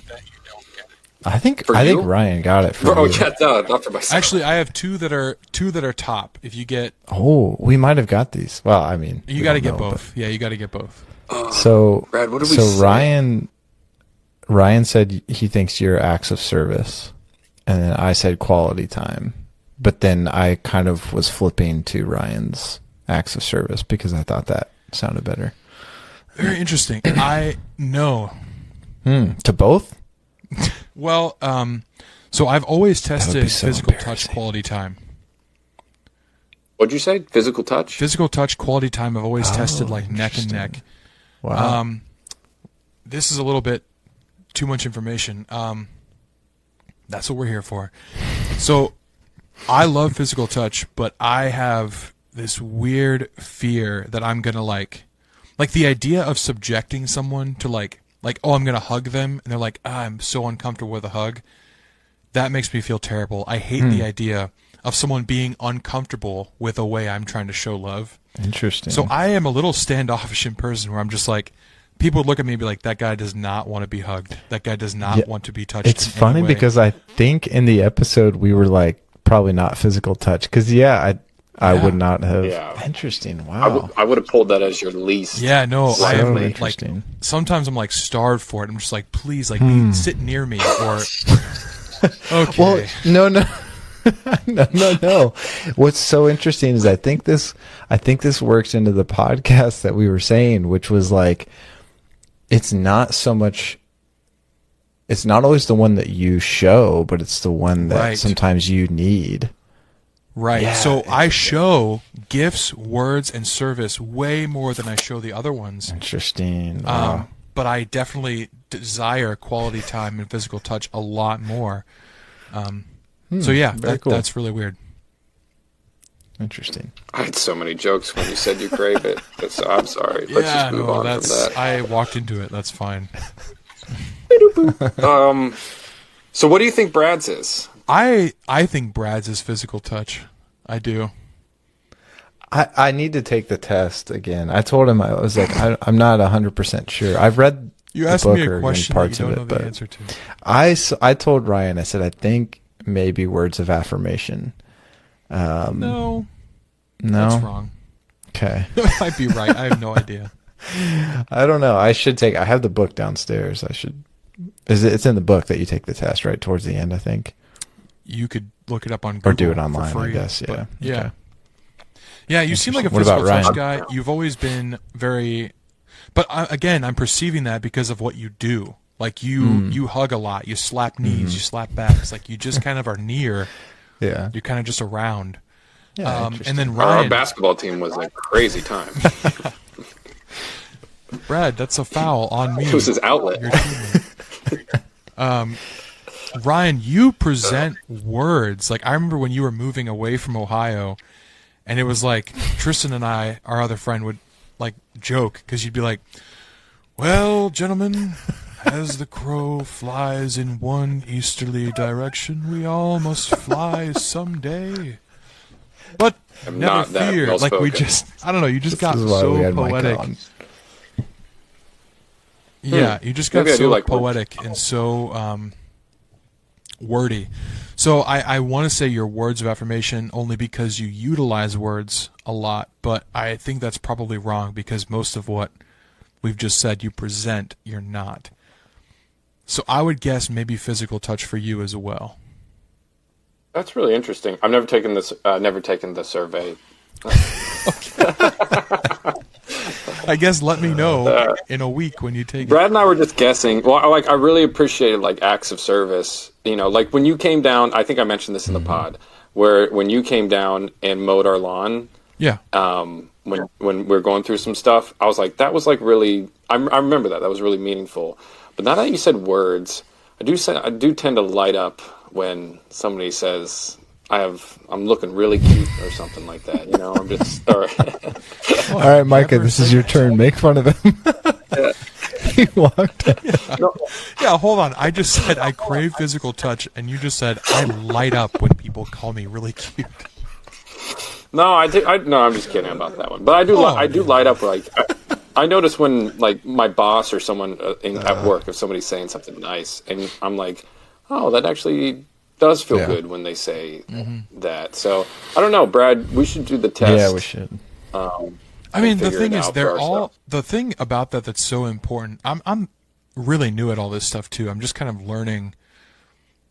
I think Ryan got it for you. Yeah, not for myself. Actually, I have two that are top. If you get, we might have got these. Well, I mean, you got to get both. Yeah, you got to get both. So, Brad, what did we say? Ryan said he thinks you're acts of service, and then I said quality time. But then I kind of was flipping to Ryan's acts of service because I thought that sounded better. Very interesting. I know. To both? Well, so I've always tested so physical touch, quality time. What'd you say? Physical touch? Physical touch, quality time. I've always tested like neck and neck. Wow. This is a little bit too much information. That's what we're here for. So I love physical touch, but I have this weird fear that I'm going to like the idea of subjecting someone to like, oh, I'm going to hug them, and they're like, I'm so uncomfortable with a hug. That makes me feel terrible. I hate the idea of someone being uncomfortable with a way I'm trying to show love. Interesting. So I am a little standoffish in person where I'm just like, people would look at me and be like, that guy does not want to be hugged. That guy does not want to be touched. It's funny because I think in the episode we were like, probably not physical touch. Because, I would not have. Yeah. Interesting. Wow. I would have pulled that as your least. Yeah, no. I am like, interesting. sometimes I'm like starved for it. I'm just like, please, like, sit near me. Or, okay. Well, no. No. What's so interesting is I think this works into the podcast that we were saying, which was like, it's not always the one that you show, but it's the one that sometimes you need. Right. Yeah, so I show gifts, words, and service way more than I show the other ones. Interesting. Wow. But I definitely desire quality time and physical touch a lot more. So yeah, cool. That's really weird. Interesting. I had so many jokes when you said you crave it. So I'm sorry. Let's Yeah, just move no, on that's from that. I walked into it. That's fine. So what do you think Brad's is? I think Brad's is physical touch. I do. I need to take the test again. I told him, I was like, I'm not 100% sure. I've read You the asked book me or a question parts that you of don't it, know the but answer to. I told Ryan, I said, I think maybe words of affirmation. No, No? that's wrong. Okay. I might be right. I have no idea. I don't know. I have the book downstairs. It's in the book that you take the test, right? Towards the end, I think. You could look it up on Google Or do it online, for free, I guess. Yeah. Yeah. Okay. Yeah, you seem like a What about physical touch Ryan? guy. You've always been very, but again, I'm perceiving that because of what you do. Like you hug a lot, you slap knees, you slap backs. Like you just kind of are near. Yeah. You're kind of just around. Yeah. And then Our Ryan, basketball team was a crazy time. Brad, that's a foul on me. It was his outlet. Your teammate. Ryan, you present words. Like I remember when you were moving away from Ohio, and it was like Tristan and I, our other friend, would like joke because you'd be like, "Well, gentlemen, as the crow flies in one easterly direction, we all must fly someday." But I'm never not that fear. Like we well-spoken. just, I don't know. You just got This is why we so had Mike poetic. on. Yeah, you just got Maybe I do so like words. poetic and so wordy. So I want to say your words of affirmation only because you utilize words a lot, but I think that's probably wrong because most of what we've just said you present, you're not. So I would guess maybe physical touch for you as well. That's really interesting. I've never taken this. Never taken the survey. I guess let me know in a week when you take it. Brad and I were just guessing. Well, I really appreciated like acts of service. You know, like when you came down. I think I mentioned this in the pod, where when you came down and mowed our lawn. Yeah. When we were going through some stuff, I was like, that was like really. I remember that. That was really meaningful. But now that you said words, I do tend to light up when somebody says, I'm looking really cute or something like that. You know, I'm just all right. All right, Micah, this is your turn. Make fun of him. He walked. Yeah, hold on. I just said I crave physical touch, and you just said I light up when people call me really cute. No, I'm just kidding about that one. But I do. I do light up like. I notice when like my boss or someone at work, if somebody's saying something nice, and I'm like, oh, that actually does feel good when they say that. So I don't know, Brad. We should do the test. Yeah, we should. I mean, the figure thing it is, out they're for all ourselves. the thing about that that's so important. I'm really new at all this stuff too. I'm just kind of learning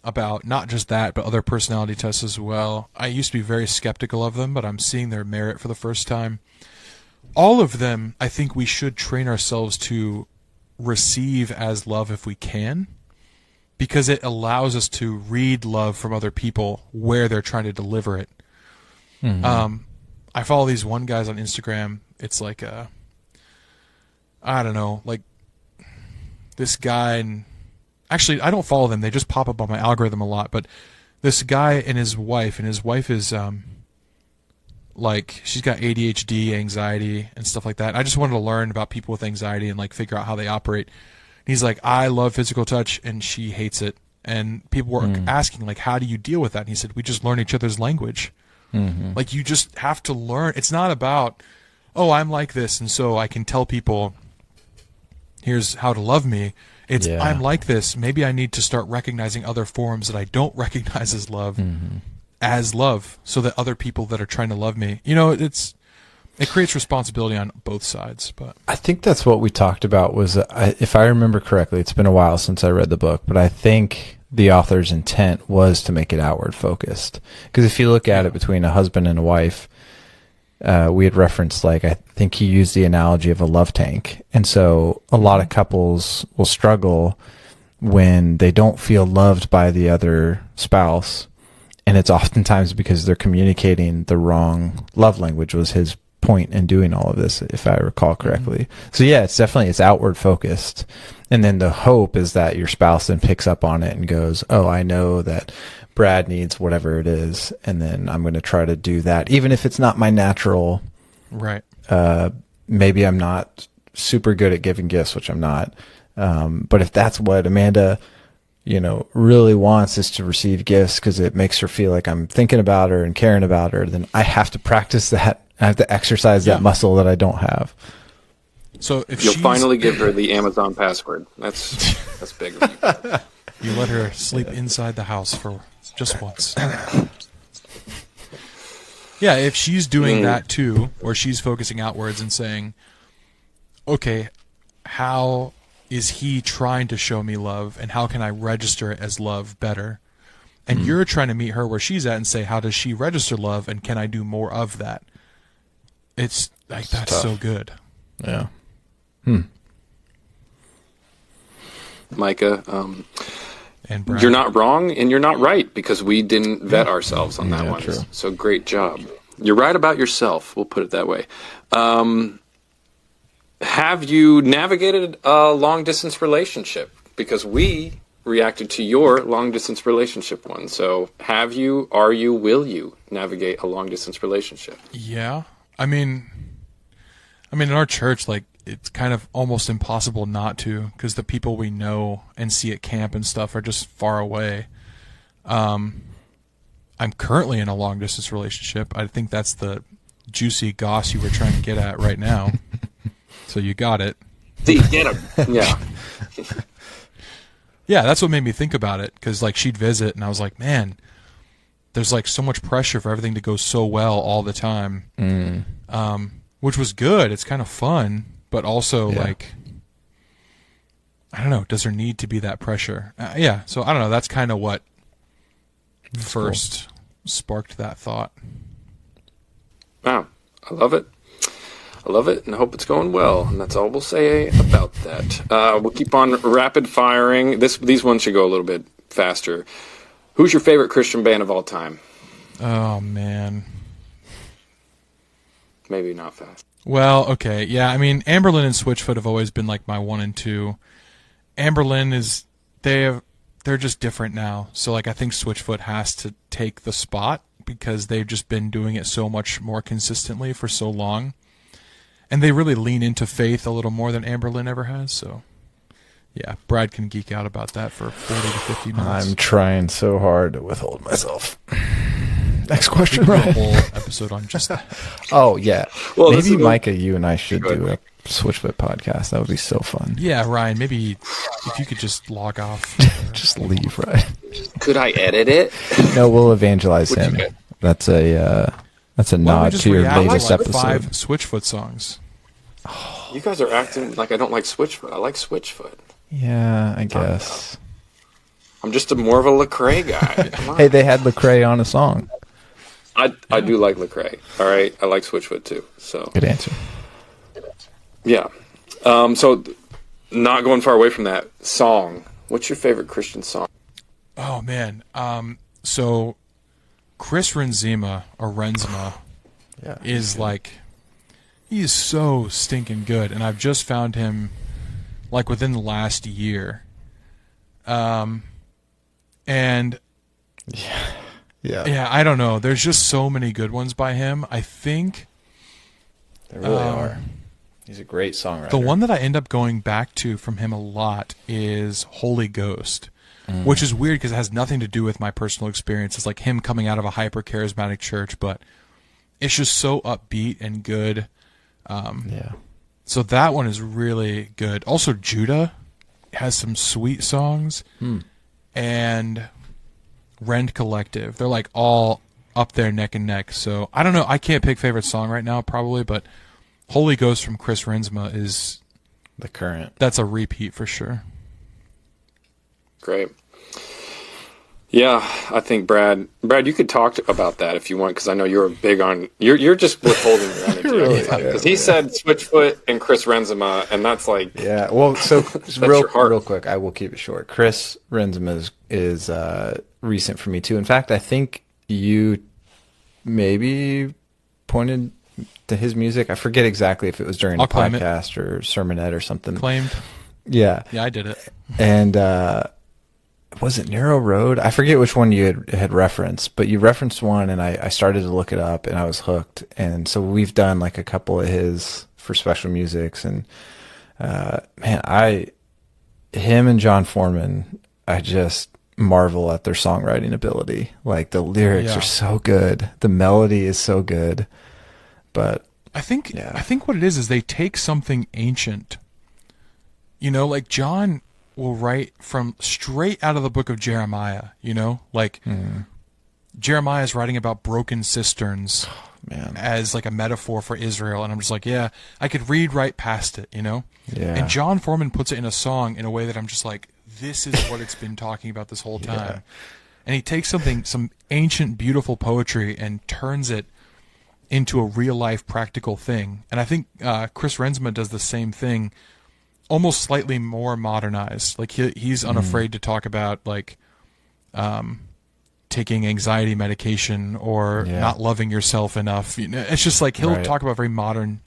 about not just that, but other personality tests as well. I used to be very skeptical of them, but I'm seeing their merit for the first time. All of them, I think we should train ourselves to receive as love if we can, because it allows us to read love from other people where they're trying to deliver it. I follow these one guys on Instagram. It's like I don't know, like this guy, and actually I don't follow them. They just pop up on my algorithm a lot. But this guy and his wife is like she's got ADHD, anxiety, and stuff like that. I just wanted to learn about people with anxiety and like figure out how they operate. And he's like, I love physical touch, and she hates it. And people were asking like, how do you deal with that? And he said, we just learn each other's language. Like you just have to learn. It's not about, oh, I'm like this, and so I can tell people, here's how to love me. It's I'm like this. Maybe I need to start recognizing other forms that I don't recognize as love, so that other people that are trying to love me, you know, it creates responsibility on both sides. But I think that's what we talked about was, if I remember correctly, it's been a while since I read the book, but I think the author's intent was to make it outward focused. Because if you look at it between a husband and a wife, we had referenced, like, I think he used the analogy of a love tank. And so a lot of couples will struggle when they don't feel loved by the other spouse. And it's oftentimes because they're communicating the wrong love language, was his point in doing all of this, if I recall correctly. So yeah, it's outward focused. And then the hope is that your spouse then picks up on it and goes, oh, I know that Brad needs whatever it is, and then I'm going to try to do that, even if it's not my natural. Right. Maybe I'm not super good at giving gifts, which I'm not. But if that's what Amanda, really wants, is to receive gifts because it makes her feel like I'm thinking about her and caring about her, then I have to practice that. I have to exercise that muscle that I don't have. So if you'll finally give her the Amazon password, that's big of you. You let her sleep inside the house for just once. Yeah, if she's doing that too, or she's focusing outwards and saying, okay, how is he trying to show me love, and how can I register it as love better? And you're trying to meet her where she's at and say, how does she register love, and can I do more of that? It's like, that's tough. So good. Yeah. Micah, and Brad. You're not wrong and you're not right, because we didn't vet ourselves on that one. True. So great job. You're right about yourself. We'll put it that way. Have you navigated a long distance relationship? Because we reacted to your long distance relationship one. So have you, are you, will you navigate a long distance relationship? Yeah. I mean, in our church, like, it's kind of almost impossible not to, because the people we know and see at camp and stuff are just far away. I'm currently in a long distance relationship. I think that's the juicy goss you were trying to get at right now. So you got it. See, get him. Yeah. Yeah, that's what made me think about it, because like she'd visit and I was like, man, there's like so much pressure for everything to go so well all the time. Which was good. It's kind of fun, but also like, I don't know, does there need to be that pressure? So I don't know. That's kind of what first sparked that thought. Wow. I love it. I love it, and I hope it's going well. And that's all we'll say about that. We'll keep on rapid firing. These ones should go a little bit faster. Who's your favorite Christian band of all time? Oh, man. Maybe not fast. Well, okay. Yeah, I mean, Amberlin and Switchfoot have always been like my 1 and 2. Amberlin is, they're just different now. So like I think Switchfoot has to take the spot because they've just been doing it so much more consistently for so long. And they really lean into faith a little more than Amberlin ever has. So yeah, Brad can geek out about that for 40 to 50 minutes. I'm trying so hard to withhold myself. Next question, we right? A whole episode on just that. Oh, yeah. Well, maybe Micah, you and I should do a Switchfoot podcast. That would be so fun. Yeah, Ryan, maybe if you could just log off. Just leave, right? Could I edit it? No, we'll evangelize him. That's a nod to your latest episode. 5 Switchfoot songs. You guys are acting like I don't like Switchfoot. I like Switchfoot. Yeah, I guess. I'm just more of a Lecrae guy. Come on. Hey, they had Lecrae on a song. I do like Lecrae. All right, I like Switchfoot too. So good answer. Yeah. So not going far away from that song. What's your favorite Christian song? Oh man. So Chris Renzema or Renzema is like, he's so stinking good, and I've just found him like within the last year. And yeah, I don't know. There's just so many good ones by him. I think there really are. He's a great songwriter. The one that I end up going back to from him a lot is Holy Ghost, which is weird because it has nothing to do with my personal experience. It's like him coming out of a hyper charismatic church, but it's just so upbeat and good. So that one is really good. Also, Judah has some sweet songs, and Rend Collective. They're like all up there neck and neck. So I don't know. I can't pick favorite song right now, probably, but Holy Ghost from Chris Renzema is the current. That's a repeat for sure. Great. Yeah, I think Brad, you could talk about that if you want, because I know you're big on. You're just withholding your energy. Really because he said Switchfoot and Chris Renzema, and that's like Well, so real quick, I will keep it short. Chris Renzema is recent for me too. In fact, I think you maybe pointed to his music. I forget exactly if it was during a podcast or sermonette or something. Claimed. Yeah. Yeah, I did it. And was it Narrow Road? I forget which one you had referenced, but you referenced one, and I started to look it up, and I was hooked. And so we've done like a couple of his for special musics, and him and John Foreman, I just marvel at their songwriting ability. Like the lyrics are so good, the melody is so good, but I think what it is they take something ancient. You know, like John will write from straight out of the book of Jeremiah, you know? Like Jeremiah is writing about broken cisterns as like a metaphor for Israel, and I'm just like, yeah, I could read right past it, you know? Yeah. And John Foreman puts it in a song in a way that I'm just like, this is what it's been talking about this whole time. Yeah. And he takes some ancient, beautiful poetry and turns it into a real-life practical thing. And I think Chris Renzema does the same thing, almost slightly more modernized. Like he's unafraid to talk about like taking anxiety medication or not loving yourself enough. You know, it's just like he'll talk about very modern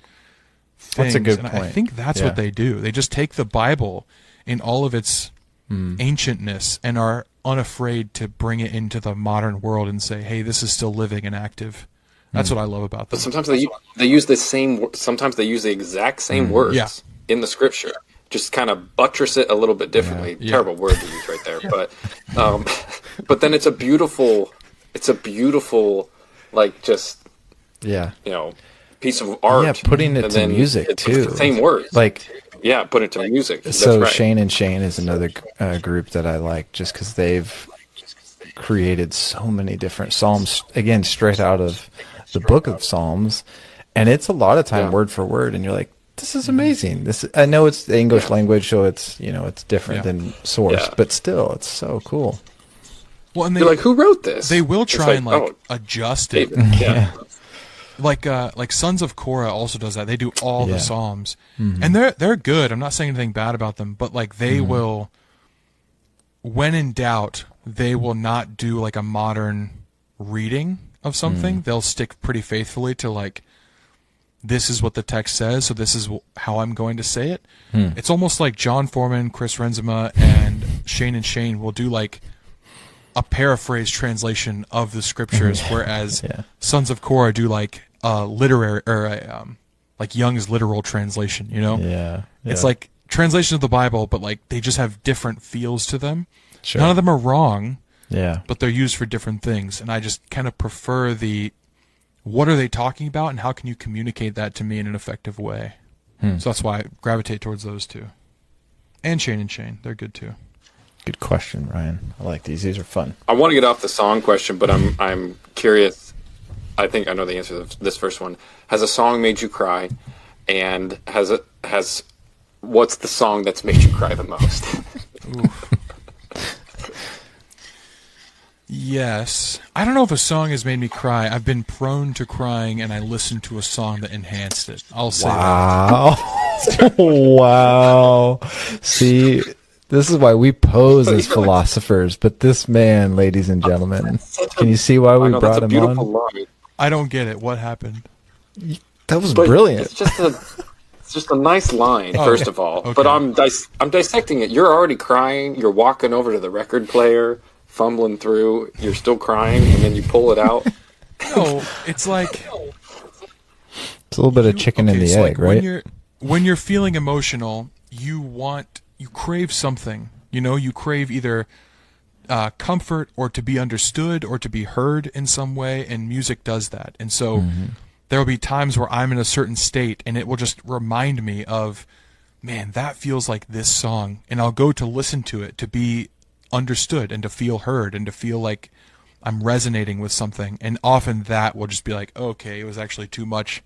things. That's a good and point. I think that's what they do. They just take the Bible in all of its ancientness and are unafraid to bring it into the modern world and say, hey, this is still living and active. That's what I love about them. But sometimes they use the same. Sometimes they use the exact same words in the scripture, just kind of buttress it a little bit differently. Yeah. Terrible word to use right there, but then it's a beautiful, like just piece of art. Yeah, putting it to music too. The same words, like put it to music. That's so right. Shane and Shane is another group that I like, just because they've created so many different psalms, again straight out of the book of Psalms, and it's a lot of time word for word, and you're like, this is amazing. I know it's the English language, so it's it's different than source, but still, it's so cool. Well, and you're like, who wrote this? They will try and adjust it. Like Sons of Korah also does that. They do all the Psalms, and they're good. I'm not saying anything bad about them, but like they will, when in doubt, they will not do like a modern reading of something. They'll stick pretty faithfully to like, this is what the text says, so this is how I'm going to say it. It's almost like John Foreman, Chris Renzema, and Shane will do like a paraphrased translation of the scriptures, whereas Sons of Korah do like a literary or like Young's literal translation. You know, it's like translation of the Bible, but like they just have different feels to them. Sure. None of them are wrong. Yeah, but they're used for different things, and I just kind of prefer what are they talking about, and how can you communicate that to me in an effective way? So that's why I gravitate towards those two. And Shane, they're good too. Good question, Ryan. I like these. These are fun. I want to get off the song question, but I'm curious. I think I know the answer to this first one. Has a song made you cry? And what's the song that's made you cry the most? Yes. I don't know if a song has made me cry. I've been prone to crying, and I listened to a song that enhanced it. I'll say that. Wow. See, this is why we pose as philosophers, but this man, ladies and gentlemen, can you see why we brought him on? Line. I don't get it. What happened? That was brilliant. It's just a nice line, first of all. Okay. But I'm dissecting it. You're already crying. You're walking over to the record player, fumbling through, you're still crying, and then you pull it out. No, it's like it's a little bit of chicken and the egg, right? When you're feeling emotional, you crave something. You know, you crave either comfort or to be understood or to be heard in some way, and music does that. And so there will be times where I'm in a certain state, and it will just remind me of, man, that feels like this song, and I'll go to listen to it to be understood and to feel heard and to feel like I'm resonating with something. And often that will just be like, okay, it was actually too much,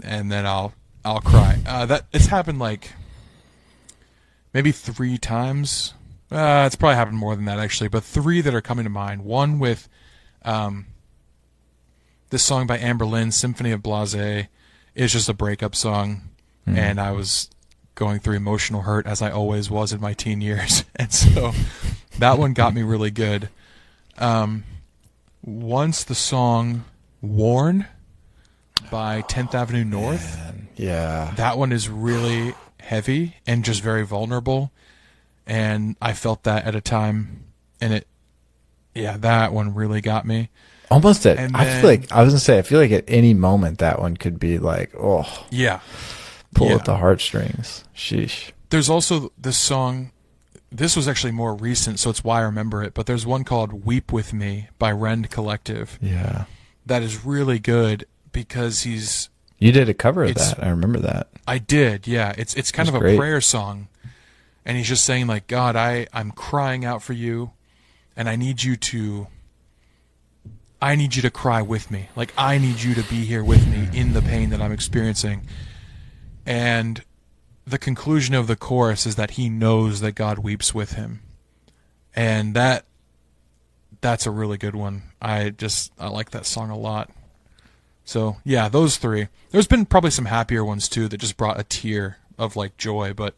and then I'll cry. That it's happened like maybe 3 times. It's probably happened more than that actually, but 3 that are coming to mind. One with this song by Amber Lynn, Symphony of Blase, is just a breakup song, and I was going through emotional hurt, as I always was in my teen years, and so that one got me really good. Once the song "Worn" by 10th Avenue North, that one is really heavy and just very vulnerable, and I felt that at a time, and that one really got me. Almost at, And I then- feel like, I was going to say, I feel like at any moment that one could be like, oh, Yeah. pull Yeah. at the heartstrings. Sheesh. There's also this song, this was actually more recent, so it's why I remember it, but there's one called Weep With Me by Rend Collective Yeah. that is really good because You did a cover of It's- that. I remember that. I did, yeah. It's kind That's of a great. prayer song, and he's just saying like, God, I'm crying out for you, and I need you to cry with me. Like, I need you to be here with me in the pain that I'm experiencing. And the conclusion of the chorus is that he knows that God weeps with him. And that's a really good one. I like that song a lot. So, yeah, those three. There's been probably some happier ones too that just brought a tear of like joy, but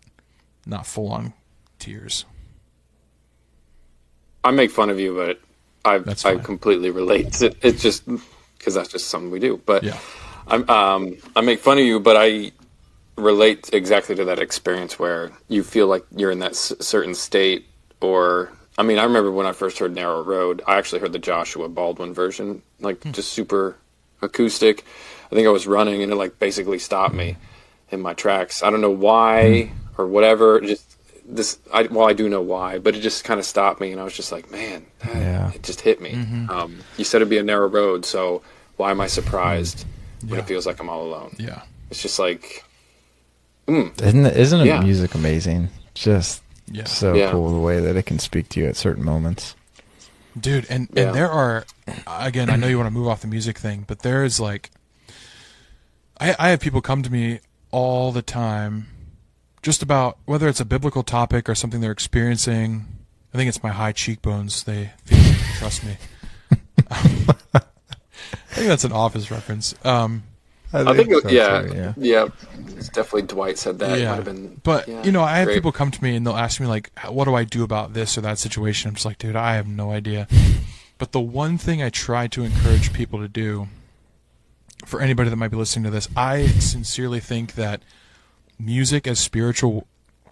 not full on tears. I make fun of you, but That's I fine. completely relate. It's just because that's just something we do. But Yeah. I make fun of you, but I relate exactly to that experience where you feel like you're in that certain state. Or, I mean, I remember when I first heard Narrow Road, I actually heard the Joshua Baldwin version, like just super acoustic. I think I was running and it like basically stopped me in my tracks. I don't know why or whatever. I do know why, but it just kind of stopped me, and I was just like, man, it just hit me. You said it'd be a narrow road, so why am I surprised when it feels like I'm all alone? Yeah. It's just like, Isn't it Yeah. music amazing? Just Yeah. so Yeah. cool the way that it can speak to you at certain moments. Dude, and Yeah. there are, again, I know you want to move off the music thing, but there is like, I have people come to me all the time just about whether it's a biblical topic or something they're experiencing. I think it's my high cheekbones. They feel like they can trust me. I think that's an Office reference. I think, so, yeah, too, yeah. It's definitely Dwight said that. It might have been, But, yeah, I have great. people come to me and they'll ask me, like, what do I do about this or that situation? I'm just like, dude, I have no idea. But the one thing I try to encourage people to do, for anybody that might be listening to this, I sincerely think that music as spiritual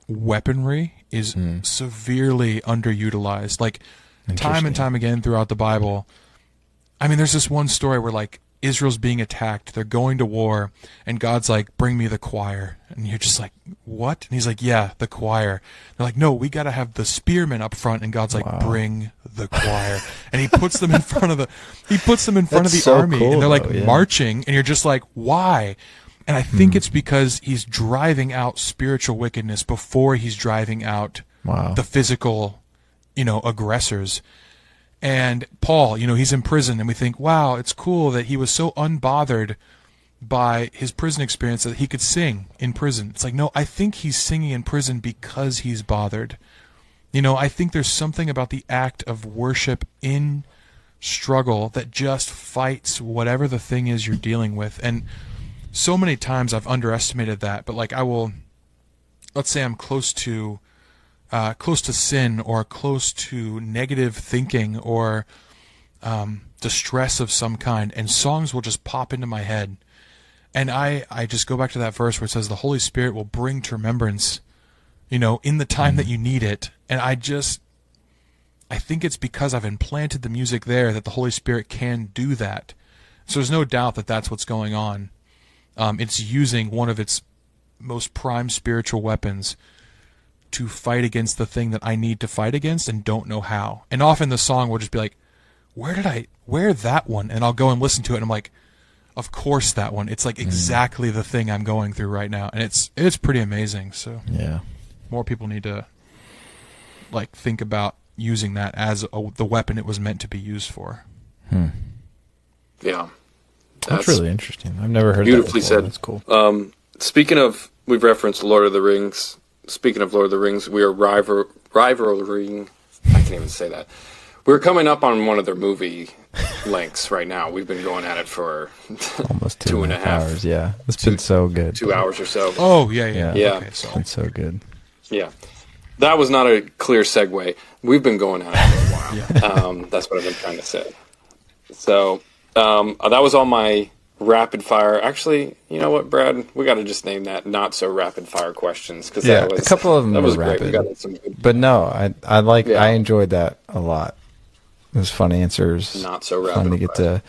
weaponry is severely underutilized. Like, time Interesting. and time again throughout the Bible, I mean, there's this one story where, like, Israel's being attacked, they're going to war, and God's like, bring me the choir. And you're just like, what? And he's like, yeah, the choir. They're like, no, we got to have the spearmen up front. And God's like, bring the choir. And he puts them in front of the That's so army. cool, And they're like though, yeah. marching, and you're just like, why? And I think it's because he's driving out spiritual wickedness before he's driving out Wow. the physical, aggressors. And Paul, he's in prison, and we think, wow, it's cool that he was so unbothered by his prison experience that he could sing in prison. It's like, no, I think he's singing in prison because he's bothered. I think there's something about the act of worship in struggle that just fights whatever the thing is you're dealing with. And so many times I've underestimated that, but like let's say I'm close to sin or close to negative thinking or distress of some kind, and songs will just pop into my head. And I just go back to that verse where it says the Holy Spirit will bring to remembrance, in the time that you need it. And I think it's because I've implanted the music there that the Holy Spirit can do that. So there's no doubt that that's what's going on. It's using one of its most prime spiritual weapons to fight against the thing that I need to fight against and don't know how. And often the song will just be like, where that one? And I'll go and listen to it, and I'm like, of course that one. It's like exactly the thing I'm going through right now. And it's pretty amazing. So Yeah. more people need to like think about using that as the weapon it was meant to be used for. Yeah. That's really interesting. I've never heard beautifully that before. said. That's cool. Speaking of, we've referenced Lord of the Rings. Speaking of Lord of the Rings, we are rivaling. I can't even say that. We're coming up on one of their movie lengths right now. We've been going at it for Almost 2.5 hours. Yeah. It's been so good. 2 hours or so. Oh, yeah. Yeah. Okay, so It's been so good. Yeah. That was not a clear segue. We've been going at it for a while. That's what I've been trying to say. So that was all my rapid fire. Actually, you know what, Brad? We got to just name that not so rapid fire questions because Yeah, that was a couple of them that were was great. rapid. We got some good, But no, Yeah. I enjoyed that a lot. It was fun answers. not so rapid. Fun to get fire.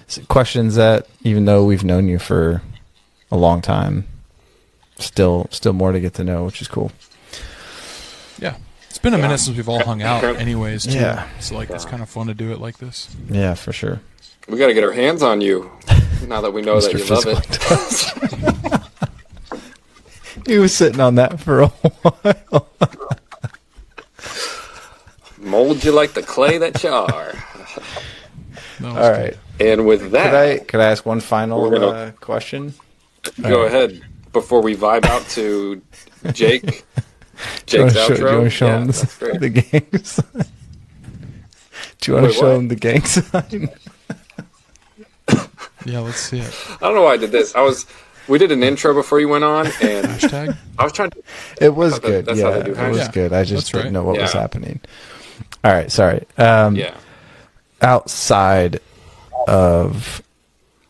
to questions that, even though we've known you for a long time, still more to get to know, which is cool. Yeah. It's been a minute since we've all hung out anyways, too. Yeah. So, like, it's kind of fun to do it like this. Yeah, for sure. We got to get our hands on you now that we know that you love it. He was sitting on that for a while. Mold you like the clay that you are. No, All right. And with that, Could I ask one final We're gonna- question? go ahead before we vibe out to Jake. Do you Jake's want to outro. show him that's great. the gang sign? Do you want to Wait, show what? him the gang sign? Yeah, let's see it. I don't know why I did this. We did an intro before you went on, and Hashtag? I was trying to. It was Oh, good. that's how Yeah, they do it was Yeah, good. I just that's didn't right. know what was Yeah. happening. All right, sorry. Yeah. Outside of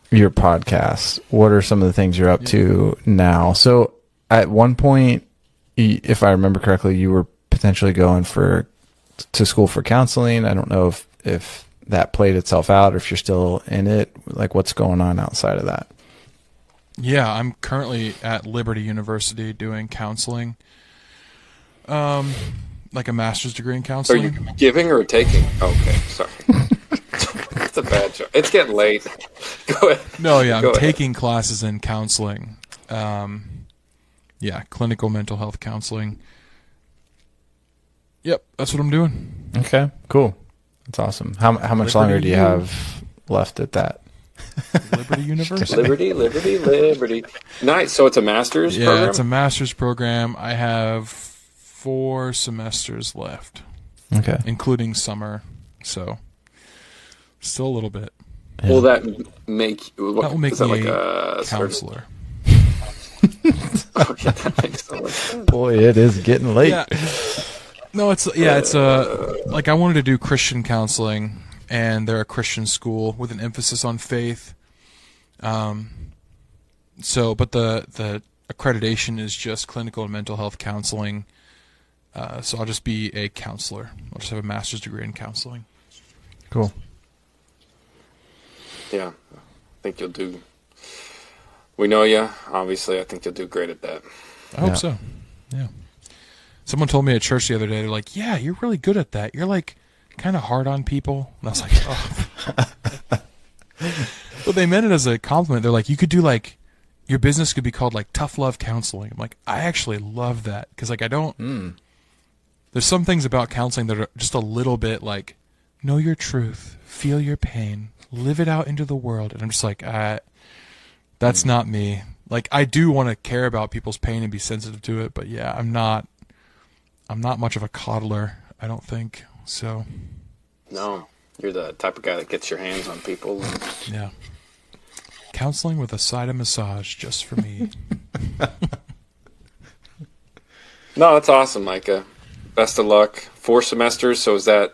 your podcast, what are some of the things you're up to now? So at one point, if I remember correctly, you were potentially going to school for counseling. I don't know if that played itself out or if you're still in it. Like, what's going on outside of that? Yeah, I'm currently at Liberty University doing counseling. Like a master's degree in Are counseling. you giving or taking? Okay, sorry. It's a bad joke. It's getting late. Go ahead. No, yeah, Go I'm ahead. taking classes in counseling. Yeah, clinical mental health counseling. Yep, that's what I'm doing. Okay, cool. That's awesome. How much Liberty longer do you U. have left at that? Liberty University. Liberty, liberty, liberty. Nice. So it's a master's Yeah, program? it's a master's program. I have 4 semesters left, Okay. Oh, including summer. So, still a little bit. Will that make... That will make is that me like a a counselor. Oh, yeah, that makes so much sense. Boy, it is getting late. Yeah. No, it's like I wanted to do Christian counseling, and they're a Christian school with an emphasis on faith. So, but the accreditation is just clinical and mental health counseling. So I'll just be a counselor. I'll just have a master's degree in counseling. Cool. Yeah, I think you'll do... We know you. Obviously, I think you'll do great at that. I hope Yeah. so. Yeah. Someone told me at church the other day, they're like, "Yeah, you're really good at that. You're like kind of hard on people." And I was like, "Oh." But they meant it as a compliment. They're like, "You could do like your business could be called like Tough Love Counseling." I'm like, "I actually love that because like I don't there's some things about counseling that are just a little bit like know your truth, feel your pain, live it out into the world." And I'm just like, that's not me. Like I do want to care about people's pain and be sensitive to it, but yeah, I'm not much of a coddler, I don't think. So, No, you're the type of guy that gets your hands on people. yeah. Counseling with a side of massage just for me. No, that's awesome, Micah. Best of luck. 4 semesters, so is that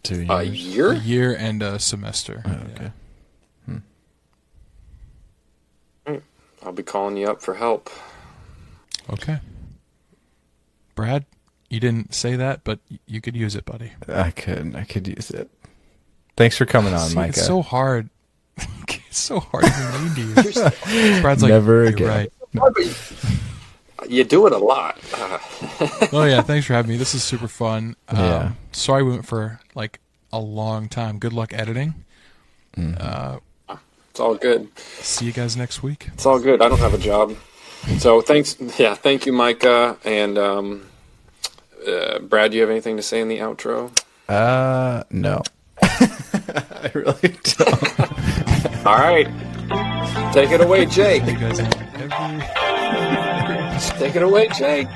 2 years. a A year? year and a semester. Oh, Yeah. okay. I'll be calling you up for help. Okay. Brad, you didn't say that, but you could use it, buddy. I could use it. Thanks for coming on, See, Micah. it's so hard. It's so hard to be mean to you. Brad's like, Never "You're again." right." You do it a lot. Oh yeah, thanks for having me. This is super fun. Yeah. Sorry we went for like a long time. Good luck editing. It's all good. See you guys next week. It's all good. I don't have a job. So thanks. Yeah, thank you, Micah. And Brad, do you have anything to say in the outro? No. I really don't. All right. Take it away, Jake. You guys have every Take it away, Jake.